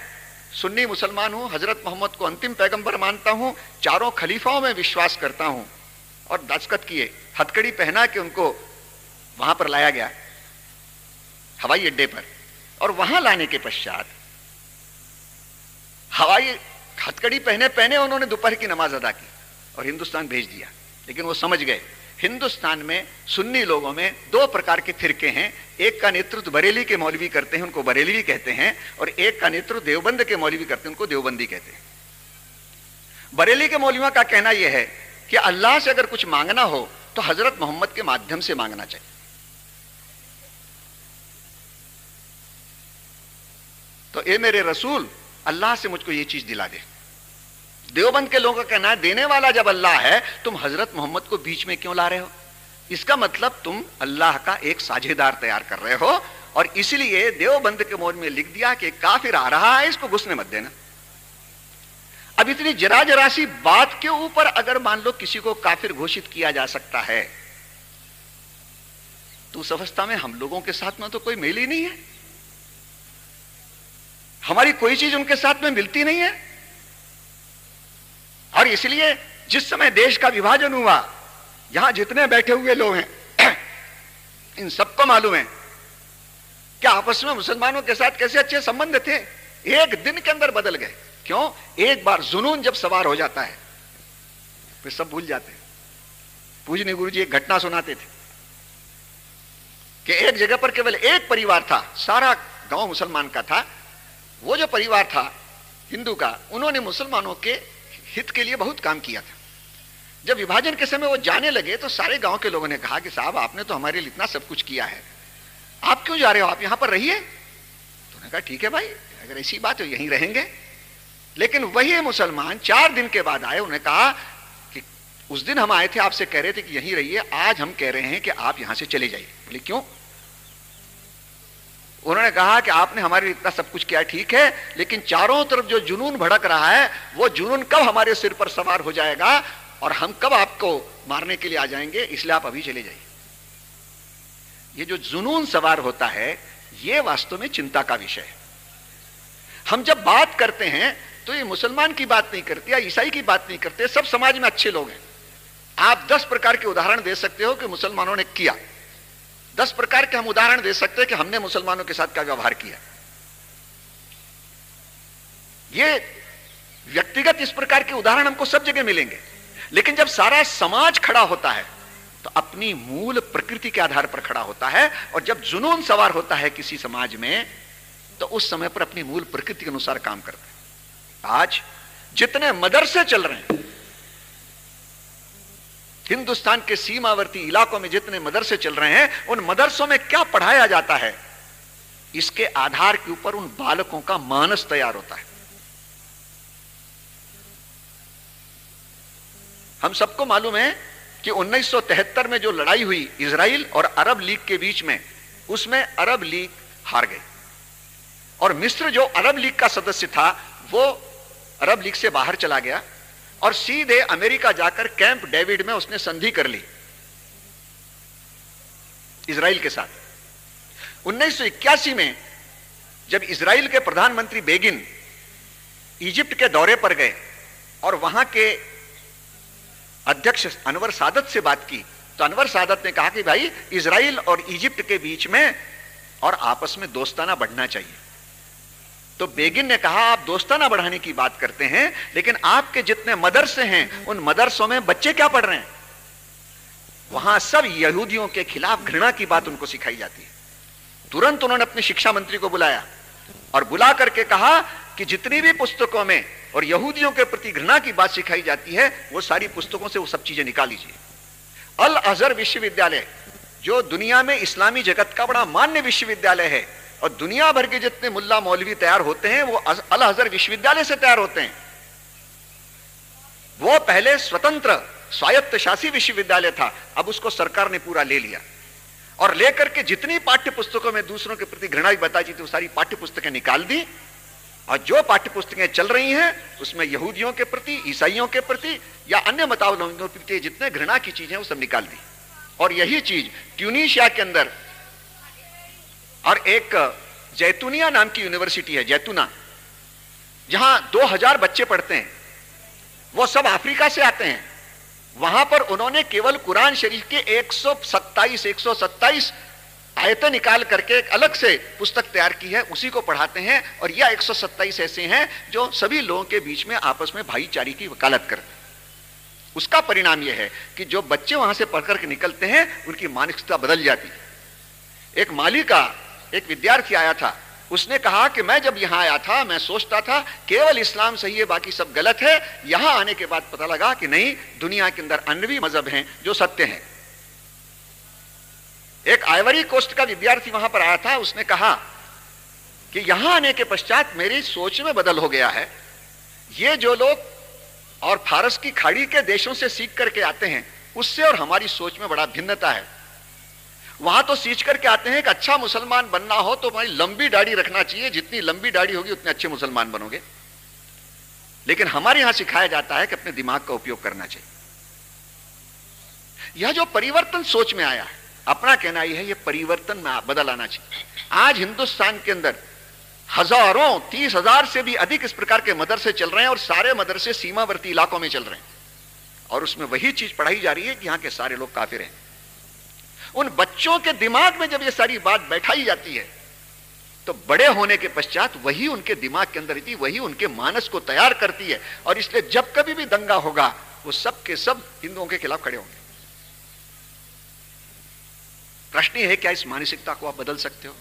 सुन्नी मुसलमान हूं, हजरत मोहम्मद को अंतिम पैगंबर मानता हूं, चारों खलीफाओं में विश्वास करता हूं। और दस्तखत किए, हथकड़ी पहना के उनको वहां पर लाया गया हवाई अड्डे पर। और वहां लाने के पश्चात हवाई हथकड़ी पहने पहने उन्होंने दोपहर की नमाज अदा की और हिंदुस्तान भेज दिया। लेकिन वो समझ गए हिंदुस्तान में सुन्नी लोगों में दो प्रकार के फिरके हैं। एक का नेतृत्व बरेली के मौलवी करते हैं, उनको बरेलवी कहते हैं, और एक का नेतृत्व देवबंद के मौलवी करते हैं, उनको देवबंदी कहते हैं। बरेली के मौलवियों का कहना यह है कि अल्लाह से अगर कुछ मांगना हो तो हजरत मोहम्मद के माध्यम से मांगना चाहिए। तो ए मेरे रसूल, अल्लाह से मुझको ये चीज दिला दे। देवबंद के लोगों का कहना है देने वाला जब अल्लाह है, तुम हजरत मोहम्मद को बीच में क्यों ला रहे हो? इसका मतलब तुम अल्लाह का एक साझेदार तैयार कर रहे हो। और इसलिए देवबंद के मौन में लिख दिया कि काफिर आ रहा है, इसको घुसने मत देना। अब इतनी जरा जरा सी बात के ऊपर अगर मान लो किसी को काफिर घोषित किया जा सकता है, तो उस अवस्था में हम लोगों के साथ में तो कोई मेल ही नहीं है, हमारी कोई चीज उनके साथ में मिलती नहीं है। और इसलिए जिस समय देश का विभाजन हुआ, यहां जितने बैठे हुए लोग हैं इन सबको मालूम है कि आपस में मुसलमानों के साथ कैसे अच्छे संबंध थे, एक दिन के अंदर बदल गए। क्यों? एक बार जुनून जब सवार हो जाता है फिर सब भूल जाते हैं। पूजनीय गुरु जी एक घटना सुनाते थे कि एक जगह पर केवल एक परिवार था, सारा गांव मुसलमान का था। वो जो परिवार था हिंदू का, उन्होंने मुसलमानों के हित के लिए बहुत काम किया था। जब विभाजन के समय वो जाने लगे तो सारे गांव के लोगों ने कहा कि साहब आपने तो हमारे लिए इतना सब कुछ किया है, आप क्यों जा रहे हो, आप यहां पर रहिए। तो उन्होंने कहा ठीक है भाई, अगर ऐसी बात है यहीं रहेंगे। लेकिन वही मुसलमान 4 दिन के बाद आए, उन्होंने कहा कि उस दिन हम आए थे आपसे कह रहे थे कि यहीं रहिए, आज हम कह रहे हैं कि आप यहां से चले जाइए। बोले क्यों? उन्होंने कहा कि आपने हमारे लिए इतना सब कुछ किया ठीक है, लेकिन चारों तरफ जो जुनून भड़क रहा है, वो जुनून कब हमारे सिर पर सवार हो जाएगा और हम कब आपको मारने के लिए आ जाएंगे, इसलिए आप अभी चले जाइए। ये जो जुनून सवार होता है, ये वास्तव में चिंता का विषय है। हम जब बात करते हैं तो ये मुसलमान की बात नहीं करते या ईसाई की बात नहीं करते, सब समाज में अच्छे लोग हैं। आप 10 प्रकार के उदाहरण दे सकते हो कि मुसलमानों ने किया, 10 प्रकार के हम उदाहरण दे सकते हैं कि हमने मुसलमानों के साथ क्या व्यवहार किया। ये व्यक्तिगत इस प्रकार के उदाहरण हमको सब जगह मिलेंगे, लेकिन जब सारा समाज खड़ा होता है तो अपनी मूल प्रकृति के आधार पर खड़ा होता है। और जब जुनून सवार होता है किसी समाज में, तो उस समय पर अपनी मूल प्रकृति के अनुसार काम करता है। आज जितने मदरसे चल रहे हैं हिंदुस्तान के सीमावर्ती इलाकों में, जितने मदरसे चल रहे हैं, उन मदरसों में क्या पढ़ाया जाता है, इसके आधार के ऊपर उन बालकों का मानस तैयार होता है। हम सबको मालूम है कि 1973 में जो लड़ाई हुई इजराइल और अरब लीग के बीच में, उसमें अरब लीग हार गई और मिस्र जो अरब लीग का सदस्य था वो अरब लीग से बाहर चला गया और सीधे अमेरिका जाकर कैंप डेविड में उसने संधि कर ली इजराइल के साथ। 1981 में जब इजराइल के प्रधानमंत्री बेगिन इजिप्ट के दौरे पर गए और वहां के अध्यक्ष अनवर सादत से बात की, तो अनवर सादत ने कहा कि भाई इजराइल और इजिप्ट के बीच में और आपस में दोस्ताना बढ़ना चाहिए। तो बेगिन ने कहा आप दोस्ताना बढ़ाने की बात करते हैं, लेकिन आपके जितने मदरसे हैं उन मदरसों में बच्चे क्या पढ़ रहे हैं? वहां सब यहूदियों के खिलाफ घृणा की बात उनको सिखाई जाती है। तुरंत उन्होंने अपने शिक्षा मंत्री को बुलाया और बुला करके कहा कि जितनी भी पुस्तकों में और यहूदियों के प्रति घृणा की बात सिखाई जाती है, वो सारी पुस्तकों से वो सब चीजें निकाल लीजिए। अल अजहर विश्वविद्यालय जो दुनिया में इस्लामी जगत का बड़ा मान्य विश्वविद्यालय है और दुनिया भर के जितने मुल्ला मौलवी तैयार होते हैं वो अल अजहर विश्वविद्यालय से तैयार होते हैं। वो पहले स्वतंत्र स्वायत्त शासी विश्वविद्यालय था, अब उसको सरकार ने पूरा ले लिया और लेकर के जितनी पाठ्य पुस्तकों में दूसरों के प्रति घृणा बताई थी वो सारी पाठ्य पुस्तकें निकाल दी, और जो पाठ्य पुस्तकें चल रही हैं उसमें यहूदियों के प्रति, ईसाइयों के प्रति या अन्य मतावलंबियों के प्रति जितने घृणा की चीजें वो सब निकाल दी। और यही चीज ट्यूनीशिया के अंदर, और एक जैतूनिया नाम की यूनिवर्सिटी है, जैतूना, जहां 2000 बच्चे पढ़ते हैं, वो सब अफ्रीका से आते हैं। वहां पर उन्होंने केवल कुरान शरीफ के 127 आयतें निकाल करके एक अलग से पुस्तक तैयार की है, उसी को पढ़ाते हैं। और यह 127 ऐसे हैं जो सभी लोगों के बीच में आपस में भाईचारे की वकालत करते हैं। उसका परिणाम यह है कि जो बच्चे वहां से पढ़कर के निकलते हैं उनकी मानसिकता बदल जाती है। एक माली का एक विद्यार्थी आया था, उसने कहा कि मैं जब यहां आया था मैं सोचता था केवल इस्लाम सही है, बाकी सब गलत है। यहां आने के बाद पता लगा कि नहीं, दुनिया के अंदर अन्य भी मजहब हैं जो सत्य हैं। एक आइवरी कोस्ट का विद्यार्थी वहां पर आया था, उसने कहा कि यहां आने के पश्चात मेरी सोच में बदल हो गया है। ये जो लोग और फारस की खाड़ी के देशों से सीख करके आते हैं उससे और हमारी सोच में बड़ा भिन्नता है। वहां तो सीख करके आते हैं कि अच्छा मुसलमान बनना हो तो भाई लंबी दाढ़ी रखना चाहिए, जितनी लंबी दाढ़ी होगी उतने अच्छे मुसलमान बनोगे। लेकिन हमारे यहां सिखाया जाता है कि अपने दिमाग का उपयोग करना चाहिए। यह जो परिवर्तन सोच में आया है, अपना कहना यह है, यह परिवर्तन में बदल आना चाहिए। आज हिंदुस्तान के अंदर हजारों, 30,000 से भी अधिक इस प्रकार के मदरसे चल रहे हैं, और सारे मदरसे सीमावर्ती इलाकों में चल रहे हैं, और उसमें वही चीज पढ़ाई जा रही है कि यहां के सारे लोग काफिर हैं। उन बच्चों के दिमाग में जब यह सारी बात बैठाई जाती है तो बड़े होने के पश्चात वही उनके दिमाग के अंदर थी, वही उनके मानस को तैयार करती है। और इसलिए जब कभी भी दंगा होगा वो सब के सब हिंदुओं के खिलाफ खड़े होंगे। प्रश्न यह है, क्या इस मानसिकता को आप बदल सकते हो?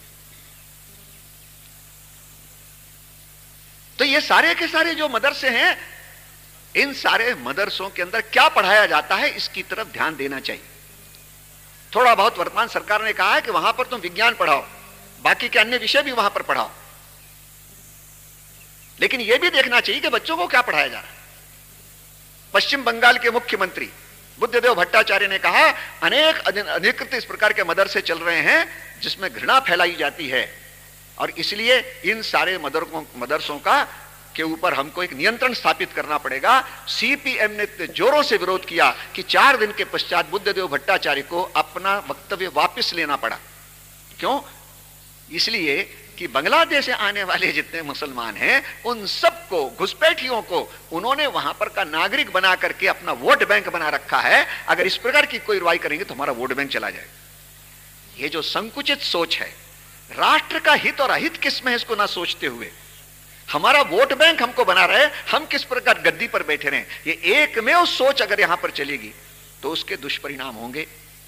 तो ये सारे के सारे जो मदरसे हैं, इन सारे मदरसों के अंदर क्या पढ़ाया जाता है इसकी तरफ ध्यान देना चाहिए। थोड़ा बहुत वर्तमान सरकार ने कहा है कि वहां पर तुम विज्ञान पढ़ाओ, बाकी के अन्य विषय भी वहां पर पढ़ाओ, लेकिन यह भी देखना चाहिए कि बच्चों को क्या पढ़ाया जा रहा है। पश्चिम बंगाल के मुख्यमंत्री बुद्धदेव भट्टाचार्य ने कहा, अनेक अधिकृत इस प्रकार के मदरसे चल रहे हैं जिसमें घृणा फैलाई जाती है, और इसलिए इन सारे मदरसों का के ऊपर हमको एक नियंत्रण स्थापित करना पड़ेगा। सीपीएम ने इतने जोरों से विरोध किया कि 4 दिन के पश्चात बुद्धदेव भट्टाचार्य को अपना वक्तव्य वापस लेना पड़ा। क्यों? इसलिए कि बांग्लादेश से आने वाले जितने मुसलमान हैं उन सबको, घुसपैठियों को उन्होंने वहां पर का नागरिक बना करके अपना वोट बैंक बना रखा है। अगर इस प्रकार की कोई रुआई करेंगे तो हमारा वोट बैंक चला जाएगा। ये जो संकुचित सोच है, राष्ट्र का हित और अहित किसमें है इसको ना सोचते हुए हमारा वोट बैंक हमको बना रहे, हम किस प्रकार गद्दी पर बैठे रहे, ये एकमेव सोच अगर यहां पर चलेगी तो उसके दुष्परिणाम होंगे।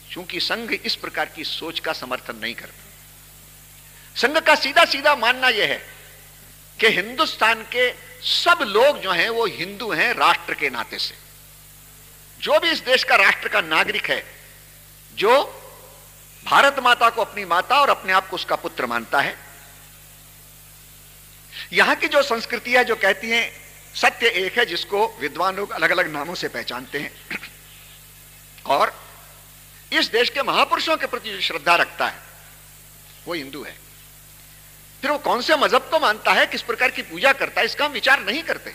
क्योंकि संघ इस प्रकार की सोच का समर्थन नहीं करता। संघ का सीधा सीधा मानना यह है कि हिंदुस्तान के सब लोग जो हैं वो हिंदू हैं राष्ट्र के नाते से। जो भी इस देश का राष्ट्र का नागरिक है, जो भारत माता को अपनी माता और अपने आप को उसका पुत्र मानता है, यहां की जो संस्कृति है जो कहती है सत्य एक है, जिसको विद्वान लोग अलग अलग नामों से पहचानते हैं, और इस देश के महापुरुषों के प्रति जो श्रद्धा रखता है वो हिंदू है। फिर वो कौन से मजहब को मानता है, किस प्रकार की पूजा करता है, इसका हम विचार नहीं करते।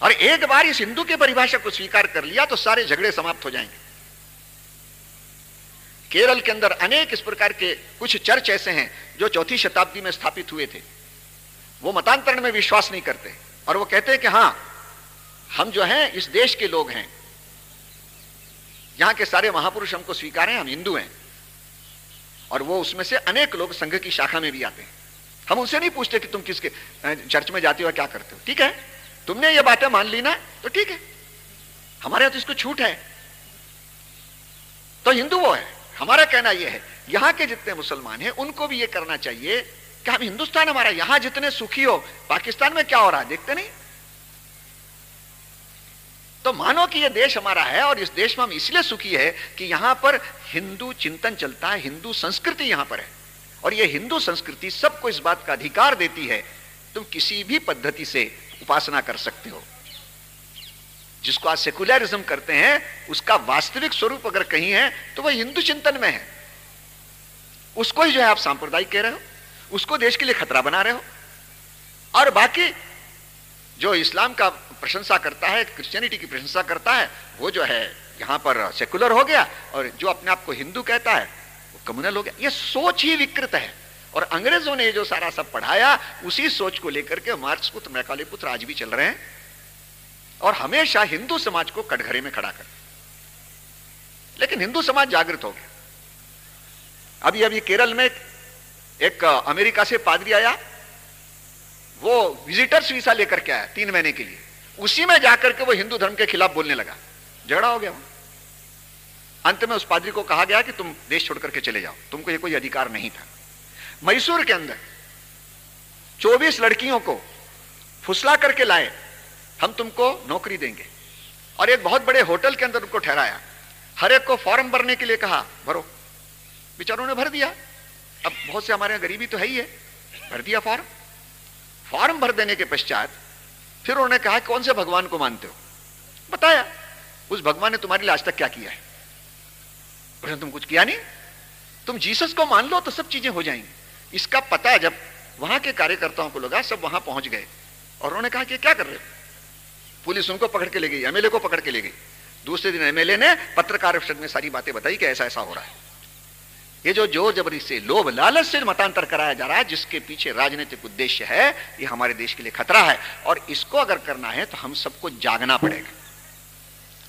और एक बार इस हिंदू की परिभाषा को स्वीकार कर लिया तो सारे झगड़े समाप्त हो जाएंगे। केरल के अंदर अनेक इस प्रकार के कुछ चर्च ऐसे हैं जो 4वीं शताब्दी में स्थापित हुए थे। वो मतांतरण में विश्वास नहीं करते और वो कहते हैं कि हां, हम जो हैं इस देश के लोग हैं, यहां के सारे महापुरुष हमको स्वीकार हैं, हम हिंदू हैं। और वो उसमें से अनेक लोग संघ की शाखा में भी आते हैं। हम उनसे नहीं पूछते कि तुम किसके चर्च में जाते हो, क्या करते हो। ठीक है, तुमने ये बातें मान ली ना तो ठीक है, हमारे यहां तो इसको छूट है, तो हिंदू वो है। हमारा कहना यह है यहां के जितने मुसलमान हैं उनको भी ये करना चाहिए कि हम हिंदुस्तान हमारा, यहां जितने सुखी हो, पाकिस्तान में क्या हो रहा है देखते नहीं। तो मानो कि यह देश हमारा है और इस देश में हम इसलिए सुखी है कि यहां पर हिंदू चिंतन चलता है, हिंदू संस्कृति यहां पर है। और यह हिंदू संस्कृति सबको इस बात का अधिकार देती है तुम किसी भी पद्धति से उपासना कर सकते हो, जिसको आज सेकुलरिज्म करते हैं, उसका वास्तविक स्वरूप अगर कहीं है तो वह हिंदू चिंतन में है। उसको ही जो है आप सांप्रदायिक कह रहे हो, उसको देश के लिए खतरा बना रहे हो। और बाकी जो इस्लाम का प्रशंसा करता है, क्रिश्चियनिटी की प्रशंसा करता है, वो जो है यहां पर सेकुलर हो गया, और जो अपने आप को हिंदू कहता है वो कम्युनल हो गया। ये सोच ही विकृत है। और अंग्रेजों ने जो सारा सब पढ़ाया, उसी सोच को लेकर के मार्क्स पुत्र, मैकाले पुत्र आज भी चल रहे हैं, और हमेशा हिंदू समाज को कटघरे में खड़ा कर। लेकिन हिंदू समाज जागृत हो गया। अभी अभी केरल में एक अमेरिका से पादरी आया, वो विजिटर्स वीसा लेकर के आया 3 महीने के लिए। उसी में जाकर के वो हिंदू धर्म के खिलाफ बोलने लगा, झगड़ा हो गया वहां। अंत में उस पादरी को कहा गया कि तुम देश छोड़ करके चले जाओ, तुमको ये कोई अधिकार नहीं था। मैसूर के अंदर 24 लड़कियों को फुसला करके लाए, हम तुमको नौकरी देंगे, और एक बहुत बड़े होटल के अंदर उनको ठहराया। हर एक को फॉर्म भरने के लिए कहा, भरो। बेचारों ने भर दिया। अब बहुत से हमारे यहां गरीबी तो है ही है, भर दिया फॉर्म। फॉर्म भर देने के पश्चात फिर उन्होंने कहा कौन से भगवान को मानते हो, बताया। उस भगवान ने तुम्हारे लिए आज तक क्या किया है? बोले तुम कुछ किया नहीं, तुम जीसस को मान लो तो सब चीजें हो जाएंगी। इसका पता जब वहां के कार्यकर्ताओं को लगा, सब वहां पहुंच गए और उन्होंने कहा कि क्या कर रहे हो? पुलिस उनको पकड़ के ले गई, एमएलए को पकड़ के ले गई। दूसरे दिन एमएलए ने पत्रकार परिषद में सारी बातें बताई कि ऐसा ऐसा हो रहा है। ये जो जोर जबरी से, लोभ लालच से मतांतर कराया जा रहा है, जिसके पीछे राजनीतिक उद्देश्य है, ये हमारे देश के लिए खतरा है। और इसको अगर करना है तो हम सबको जागना पड़ेगा।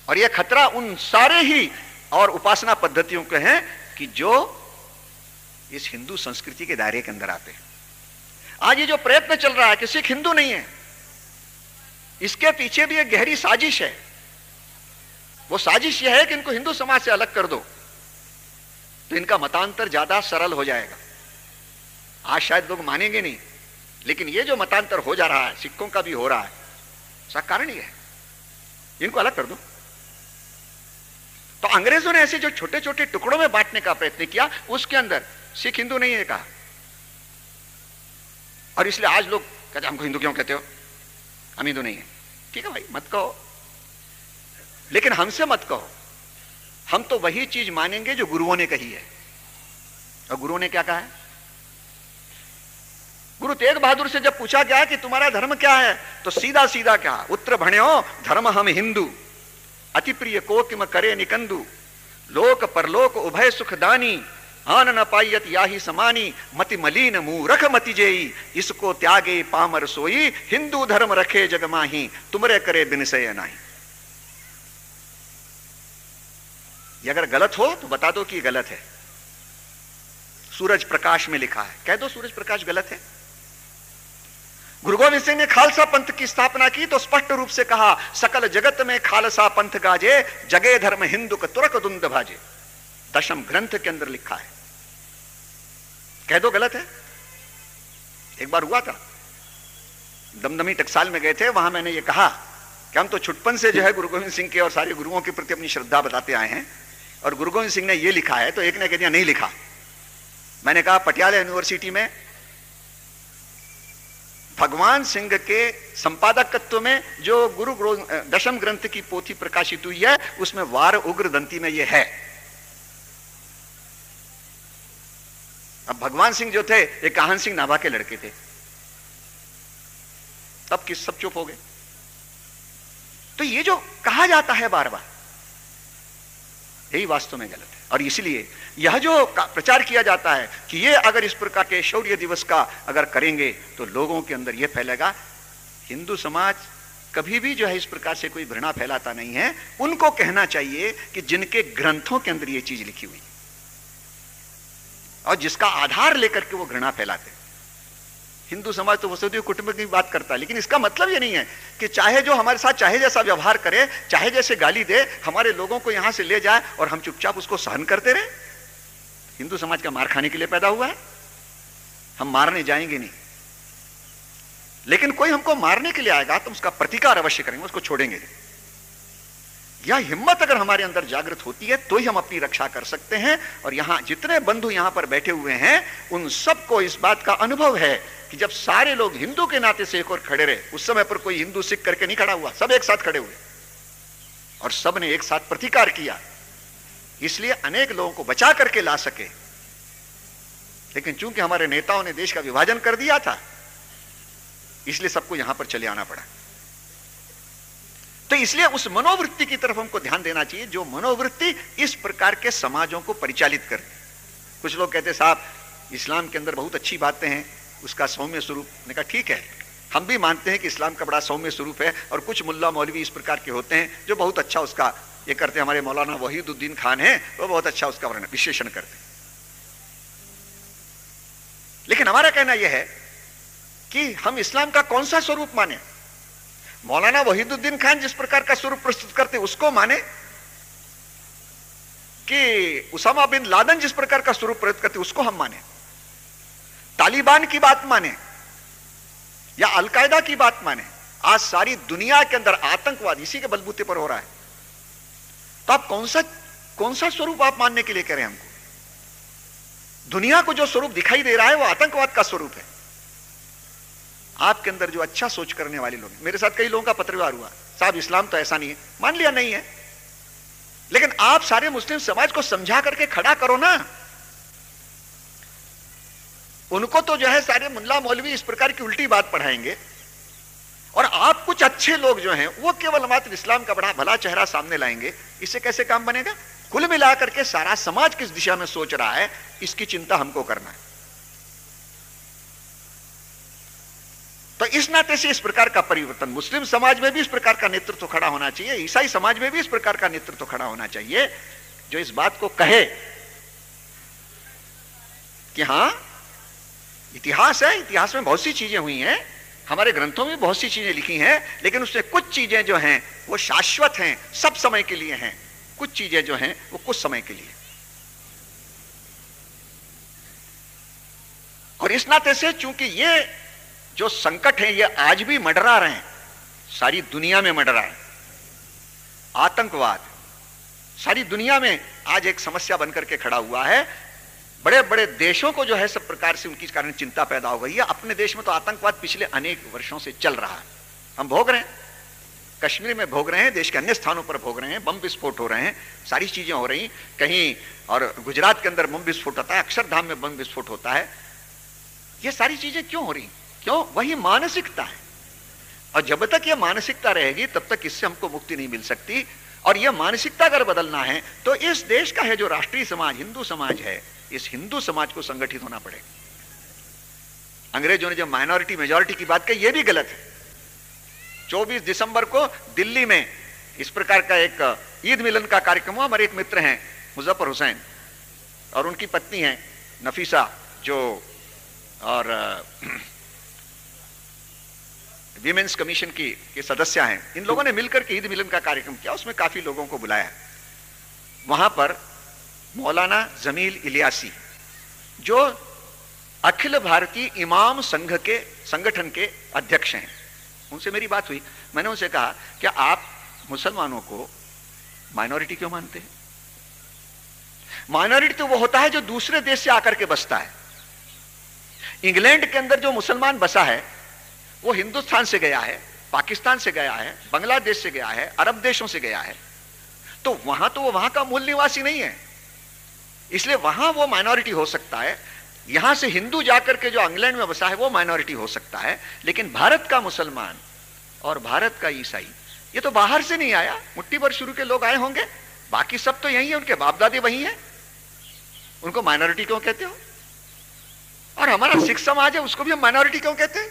और यह खतरा उन सारे ही और उपासना पद्धतियों के हैं कि जो इस हिंदू संस्कृति के दायरे के अंदर आते हैं। आज ये जो प्रयत्न चल रहा है कि सिख हिंदू नहीं है, इसके पीछे भी एक गहरी साजिश है। वो साजिश यह है कि इनको हिंदू समाज से अलग कर दो तो इनका मतांतर ज्यादा सरल हो जाएगा। आज शायद लोग मानेंगे नहीं, लेकिन ये जो मतांतर हो जा रहा है, सिखों का भी हो रहा है, उसका कारण ये है, इनको अलग कर दो। तो अंग्रेजों ने ऐसे जो छोटे छोटे टुकड़ों में बांटने का प्रयत्न किया, उसके अंदर सिख हिंदू नहीं है कहा। और इसलिए आज लोग कहते हमको हिंदू क्यों कहते हो, हम हिंदू नहीं है। ठीक है भाई, मत कहो, लेकिन हमसे मत कहो। हम तो वही चीज मानेंगे जो गुरुओं ने कही है। और गुरुओं ने क्या कहा है? गुरु तेग बहादुर से जब पूछा गया कि तुम्हारा धर्म क्या है, तो सीधा सीधा कहा, उत्तर भण्यो धर्म हम हिंदू, अति प्रिय को किम करे निकंदू, लोक परलोक उभय सुखदानी, आन न पायत याही समानी, मति मलीन मूरख मति जेई, इसको त्यागे पामर सोई, हिंदू धर्म रखे जग माही, तुमरे करे बिनसय नाही। ये अगर गलत हो तो बता दो कि गलत है। सूरज प्रकाश में लिखा है, कह दो सूरज प्रकाश गलत है। गुरु गोविंद सिंह ने खालसा पंथ की स्थापना की तो स्पष्ट रूप से कहा, सकल जगत में खालसा पंथ गाजे, जगे धर्म हिंदू का तुरक दुंद भाजे। दशम ग्रंथ के अंदर लिखा है, कह दो गलत है। एक बार हुआ था, दमदमी टकसाल में गए थे, वहां मैंने ये कहा कि हम तो छुटपन से जो है गुरु गोविंद सिंह के और सारे गुरुओं के प्रति अपनी श्रद्धा बताते आए हैं, और गुरु गोविंद सिंह ने ये लिखा है। तो एक ने कह दिया नहीं लिखा। मैंने कहा पटियाला यूनिवर्सिटी में भगवान सिंह के संपादकत्व में जो दशम ग्रंथ की पोथी प्रकाशित हुई है, उसमें वार उग्र दंती में यह है। अब भगवान सिंह जो थे एक काहन सिंह नाभा के लड़के थे, तब किस सब चुप हो गए। तो ये जो कहा जाता है बार बार, यही वास्तव में गलत है। और इसलिए यह जो प्रचार किया जाता है कि ये अगर इस प्रकार के शौर्य दिवस का अगर करेंगे तो लोगों के अंदर यह फैलेगा। हिंदू समाज कभी भी जो है इस प्रकार से कोई घृणा फैलाता नहीं है। उनको कहना चाहिए कि जिनके ग्रंथों के अंदर ये चीज लिखी हुई और जिसका आधार लेकर के वो घृणा फैलाते। हिंदू समाज तो वसुधैव कुटुंबकम की बात करता है, लेकिन इसका मतलब ये नहीं है कि चाहे जो हमारे साथ चाहे जैसा व्यवहार करे, चाहे जैसे गाली दे, हमारे लोगों को यहां से ले जाए और हम चुपचाप उसको सहन करते रहे। हिंदू समाज का मार खाने के लिए पैदा हुआ है, हम मारने जाएंगे नहीं। लेकिन कोई हमको मारने के लिए आएगा तो उसका प्रतिकार अवश्य करेंगे, उसको छोड़ेंगे नहीं। यह हिम्मत अगर हमारे अंदर जागृत होती है तो ही हम अपनी रक्षा कर सकते हैं। और यहां जितने बंधु यहां पर बैठे हुए हैं, उन सबको इस बात का अनुभव है कि जब सारे लोग हिंदू के नाते से एक और खड़े रहे, उस समय पर कोई हिंदू सिख करके नहीं खड़ा हुआ, सब एक साथ खड़े हुए। और सब ने एक साथ प्रतिकार किया, इसलिए अनेक लोगों को बचा करके ला सके। लेकिन चूंकि हमारे नेताओं ने देश का विभाजन कर दिया था, इसलिए सबको यहां पर चले आना पड़ा। तो इसलिए उस मनोवृत्ति की तरफ हमको ध्यान देना चाहिए, जो मनोवृत्ति इस प्रकार के समाजों को परिचालित करती। कुछ लोग कहते साहब इस्लाम के अंदर बहुत अच्छी बातें हैं, उसका सौम्य स्वरूप। ने कहा ठीक है, हम भी मानते हैं कि इस्लाम का बड़ा सौम्य स्वरूप है, और कुछ मुल्ला मौलवी इस प्रकार के होते हैं जो बहुत अच्छा उसका ये करते हैं। हमारे मौलाना वहीदुद्दीन खान है, वो बहुत अच्छा उसका वर्णन विश्लेषण करते हैं। लेकिन हमारा कहना यह है कि हम इस्लाम का कौन सा स्वरूप माने। मौलाना वहीदुद्दीन खान जिस प्रकार का स्वरूप प्रस्तुत करते उसको माने, कि उसामा बिन लादेन जिस प्रकार का स्वरूप प्रस्तुत करते उसको हम माने, तालिबान की बात माने, या अलकायदा की बात माने। आज सारी दुनिया के अंदर आतंकवाद इसी के बलबूते पर हो रहा है। तो आप कौन सा स्वरूप आप मानने के लिए कह रहे हैं हमको? दुनिया को जो स्वरूप दिखाई दे रहा है वो आतंकवाद का स्वरूप है। आपके अंदर जो अच्छा सोच करने वाले लोग, मेरे साथ कई लोगों का पत्र व्यवहार हुआ, साहब इस्लाम तो ऐसा नहीं है। मान लिया नहीं है, लेकिन आप सारे मुस्लिम समाज को समझा करके खड़ा करो ना। उनको तो जो है सारे मुल्ला मौलवी इस प्रकार की उल्टी बात पढ़ाएंगे, और आप कुछ अच्छे लोग जो हैं वो केवल मात्र इस्लाम का बड़ा भला चेहरा सामने लाएंगे। इससे कैसे काम बनेगा? कुल मिलाकर के सारा समाज किस दिशा में सोच रहा है, इसकी चिंता हमको करना है। तो इस नाते से इस प्रकार का परिवर्तन मुस्लिम समाज में भी इस प्रकार का नेतृत्व खड़ा होना चाहिए, ईसाई समाज में भी इस प्रकार का नेतृत्व खड़ा होना चाहिए, जो इस बात को कहे कि हां इतिहास है, इतिहास में बहुत सी चीजें हुई हैं, हमारे ग्रंथों में बहुत सी चीजें लिखी हैं, लेकिन उसमें कुछ चीजें जो हैं वो शाश्वत हैं, सब समय के लिए हैं। कुछ चीजें जो हैं वो कुछ समय के लिए। और इस नाते से चूंकि ये जो संकट है ये आज भी मंडरा रहे हैं, सारी दुनिया में मंडरा है। आतंकवाद सारी दुनिया में आज एक समस्या बनकर के खड़ा हुआ है। बड़े बड़े देशों को जो है सब प्रकार से उनकी कारण चिंता पैदा हो गई है। अपने देश में तो आतंकवाद पिछले अनेक वर्षों से चल रहा है, हम भोग रहे हैं, कश्मीर में भोग रहे हैं, देश के अन्य स्थानों पर भोग रहे हैं, बम विस्फोट हो रहे हैं, सारी चीजें हो रही कहीं, और गुजरात के अंदर बम विस्फोट होता है, अक्षरधाम में बम विस्फोट होता है। ये सारी चीजें क्यों हो रही? क्यों? वही मानसिकता है, और जब तक ये मानसिकता रहेगी तब तक इससे हमको मुक्ति नहीं मिल सकती। और यह मानसिकता अगर बदलना है तो इस देश का है जो राष्ट्रीय समाज हिंदू समाज है, इस हिंदू समाज को संगठित होना पड़ेगा। अंग्रेजों ने जब माइनॉरिटी मेजॉरिटी की बात कही, यह भी गलत है। 24 दिसंबर को दिल्ली में इस प्रकार का एक ईद मिलन का कार्यक्रम हुआ। हमारे एक मित्र हैं मुजफ्फर हुसैन, और उनकी पत्नी है नफीसा, जो और विमेंस कमीशन के सदस्य हैं। इन लोगों ने मिलकर के ईद मिलन का कार्यक्रम किया, उसमें काफी लोगों को बुलाया। वहां पर मौलाना जमील इलियासी, जो अखिल भारतीय इमाम संघ के संगठन के अध्यक्ष हैं, उनसे मेरी बात हुई। मैंने उनसे कहा क्या आप मुसलमानों को माइनॉरिटी क्यों मानते हैं? माइनॉरिटी तो वो होता है जो दूसरे देश से आकर के बसता है। इंग्लैंड के अंदर जो मुसलमान बसा है वो हिंदुस्तान से गया है, पाकिस्तान से गया है, बांग्लादेश से गया है, अरब देशों से गया है, तो वो वहां का मूल निवासी नहीं है, इसलिए वहां वो माइनॉरिटी हो सकता है। यहां से हिंदू जाकर के जो इंग्लैंड में बसा है वो माइनॉरिटी हो सकता है, लेकिन भारत का मुसलमान और भारत का ईसाई ये तो बाहर से नहीं आया, मुट्ठी भर शुरू के लोग आए होंगे, बाकी सब तो यही है, उनके बाप दादे वही हैं, उनको माइनॉरिटी क्यों कहते हो? और हमारा सिख समाज है, उसको भी हम माइनॉरिटी क्यों कहते हैं?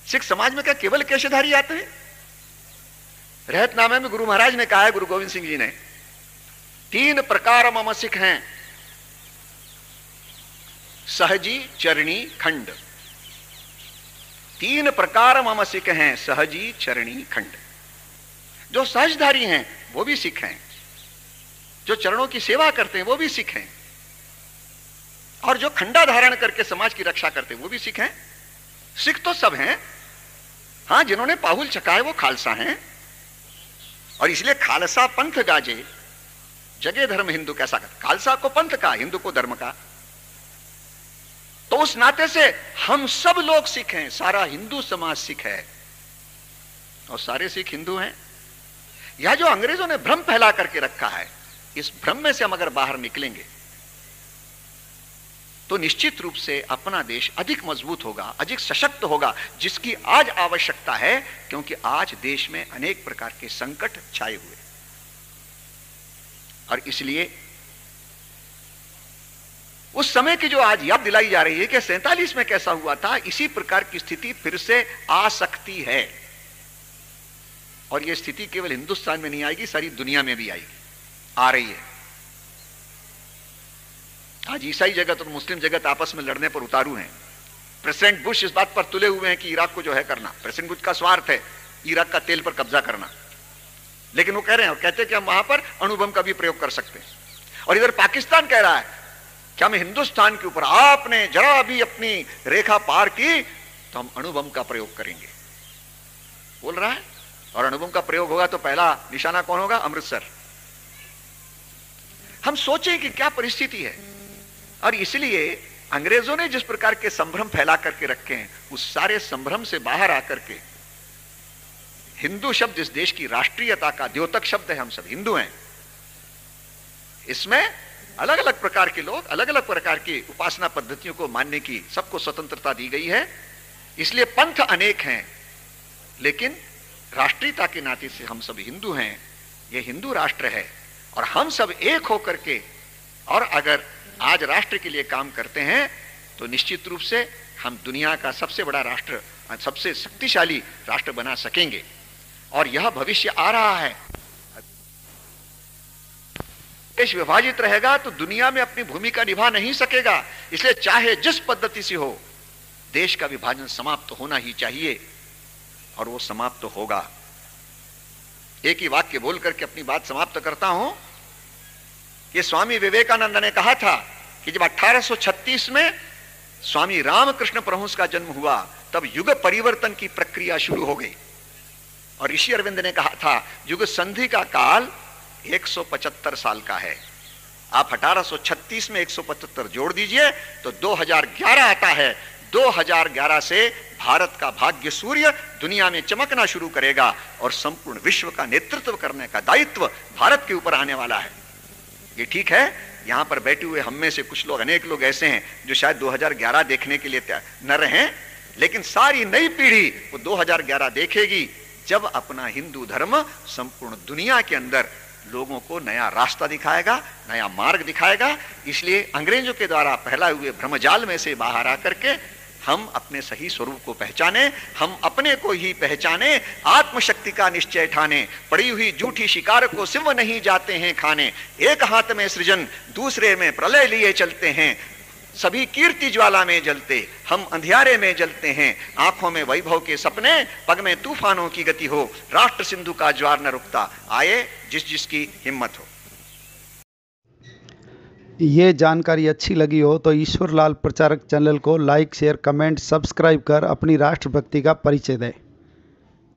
सिख समाज में क्या केवल केशधारी आते हैं? रहतनामे में गुरु महाराज ने कहा है, गुरु गोविंद सिंह जी ने, 3 प्रकार मम सिख हैं, सहजी चरणी खंड। 3 प्रकार मम सिख हैं, सहजी चरणी खंड। जो सहजधारी हैं वो भी सिख हैं, जो चरणों की सेवा करते हैं वो भी सिख हैं, और जो खंडा धारण करके समाज की रक्षा करते हैं वो भी सिख हैं। सिख तो सब हैं, हां जिन्होंने पाहुल छका है वो खालसा हैं, और इसलिए खालसा पंथ गाजे जगे धर्म हिंदू कैसा कर। खालसा को पंथ का, हिंदू को धर्म का। तो उस नाते से हम सब लोग सिख हैं, सारा हिंदू समाज सिख है, और सारे सिख हिंदू हैं। यह जो अंग्रेजों ने भ्रम फैला करके रखा है, इस भ्रम में से हम अगर बाहर निकलेंगे तो निश्चित रूप से अपना देश अधिक मजबूत होगा, अधिक सशक्त होगा, जिसकी आज आवश्यकता है, क्योंकि आज देश में अनेक प्रकार के संकट छाए हुए। और इसलिए उस समय की जो आज याद दिलाई जा रही है कि 47 में कैसा हुआ था, इसी प्रकार की स्थिति फिर से आ सकती है। और यह स्थिति केवल हिंदुस्तान में नहीं आएगी, सारी दुनिया में भी आएगी, आ रही है। आज ईसाई जगत और मुस्लिम जगत आपस में लड़ने पर उतारू हैं। प्रेसिडेंट बुश इस बात पर तुले हुए हैं कि इराक को जो है करना, प्रेसिडेंट बुश का स्वार्थ है इराक का तेल पर कब्जा करना, लेकिन वो कह रहे हैं और कहते हैं कि हम वहां पर अणु बम का भी प्रयोग कर सकते हैं। और इधर पाकिस्तान कह रहा है कि हम हिंदुस्तान के ऊपर, आपने जरा भी अपनी रेखा पार की तो हम अणु बम का प्रयोग करेंगे, बोल रहा है। और अणु बम का प्रयोग होगा तो पहला निशाना कौन होगा? अमृतसर। हम सोचें कि क्या परिस्थिति है। और इसलिए अंग्रेजों ने जिस प्रकार के संभ्रम फैला करके रखे हैं, उस सारे संभ्रम से बाहर आकर के हिंदू शब्द इस देश की राष्ट्रीयता का द्योतक शब्द है। हम सब हिंदू हैं। इसमें अलग अलग प्रकार के लोग अलग अलग प्रकार की उपासना पद्धतियों को मानने की सबको स्वतंत्रता दी गई है। इसलिए पंथ अनेक हैं, लेकिन राष्ट्रीयता के नाते से हम सब हिंदू हैं। यह हिंदू राष्ट्र है और हम सब एक होकर के, और अगर आज राष्ट्र के लिए काम करते हैं तो निश्चित रूप से हम दुनिया का सबसे बड़ा राष्ट्र, सबसे शक्तिशाली राष्ट्र बना सकेंगे। और यह भविष्य आ रहा है। देश विभाजित रहेगा तो दुनिया में अपनी भूमिका निभा नहीं सकेगा। इसलिए चाहे जिस पद्धति से हो, देश का विभाजन समाप्त होना ही चाहिए, और वो समाप्त होगा। एक ही वाक्य बोल करके अपनी बात समाप्त करता हूं। ये स्वामी विवेकानंद ने कहा था कि जब 1836 में स्वामी रामकृष्ण परमहंस का जन्म हुआ, तब युग परिवर्तन की प्रक्रिया शुरू हो गई। और ऋषि अरविंद ने कहा था युग संधि का काल 175 साल का है। आप 1836 में 175 जोड़ दीजिए तो 2011 आता है। 2011 से भारत का भाग्य सूर्य दुनिया में चमकना शुरू करेगा और संपूर्ण विश्व का नेतृत्व करने का दायित्व भारत के ऊपर आने वाला है। ये ठीक है, यहां पर बैठे हुए हम में से कुछ लोग, अनेक लोग ऐसे हैं जो शायद 2011 देखने के लिए न रहें, लेकिन सारी नई पीढ़ी वो 2011 देखेगी, जब अपना हिंदू धर्म संपूर्ण दुनिया के अंदर लोगों को नया रास्ता दिखाएगा, नया मार्ग दिखाएगा। इसलिए अंग्रेजों के द्वारा फैलाए हुए भ्रमजाल में से बाहर आकर के हम अपने सही स्वरूप को पहचाने, हम अपने को ही पहचाने, आत्मशक्ति का निश्चय ठाने, पड़ी हुई झूठी शिकार को सिंह नहीं जाते हैं खाने, एक हाथ में सृजन दूसरे में प्रलय लिए चलते हैं, सभी कीर्ति ज्वाला में जलते, हम अंधियारे में जलते हैं, आंखों में वैभव के सपने, पग में तूफानों की गति हो, राष्ट्र सिंधु का ज्वार न रुकता, आए जिस जिसकी हिम्मत हो। ये जानकारी अच्छी लगी हो तो ईश्वर लाल प्रचारक चैनल को लाइक, शेयर, कमेंट, सब्सक्राइब कर अपनी राष्ट्रभक्ति का परिचय दें।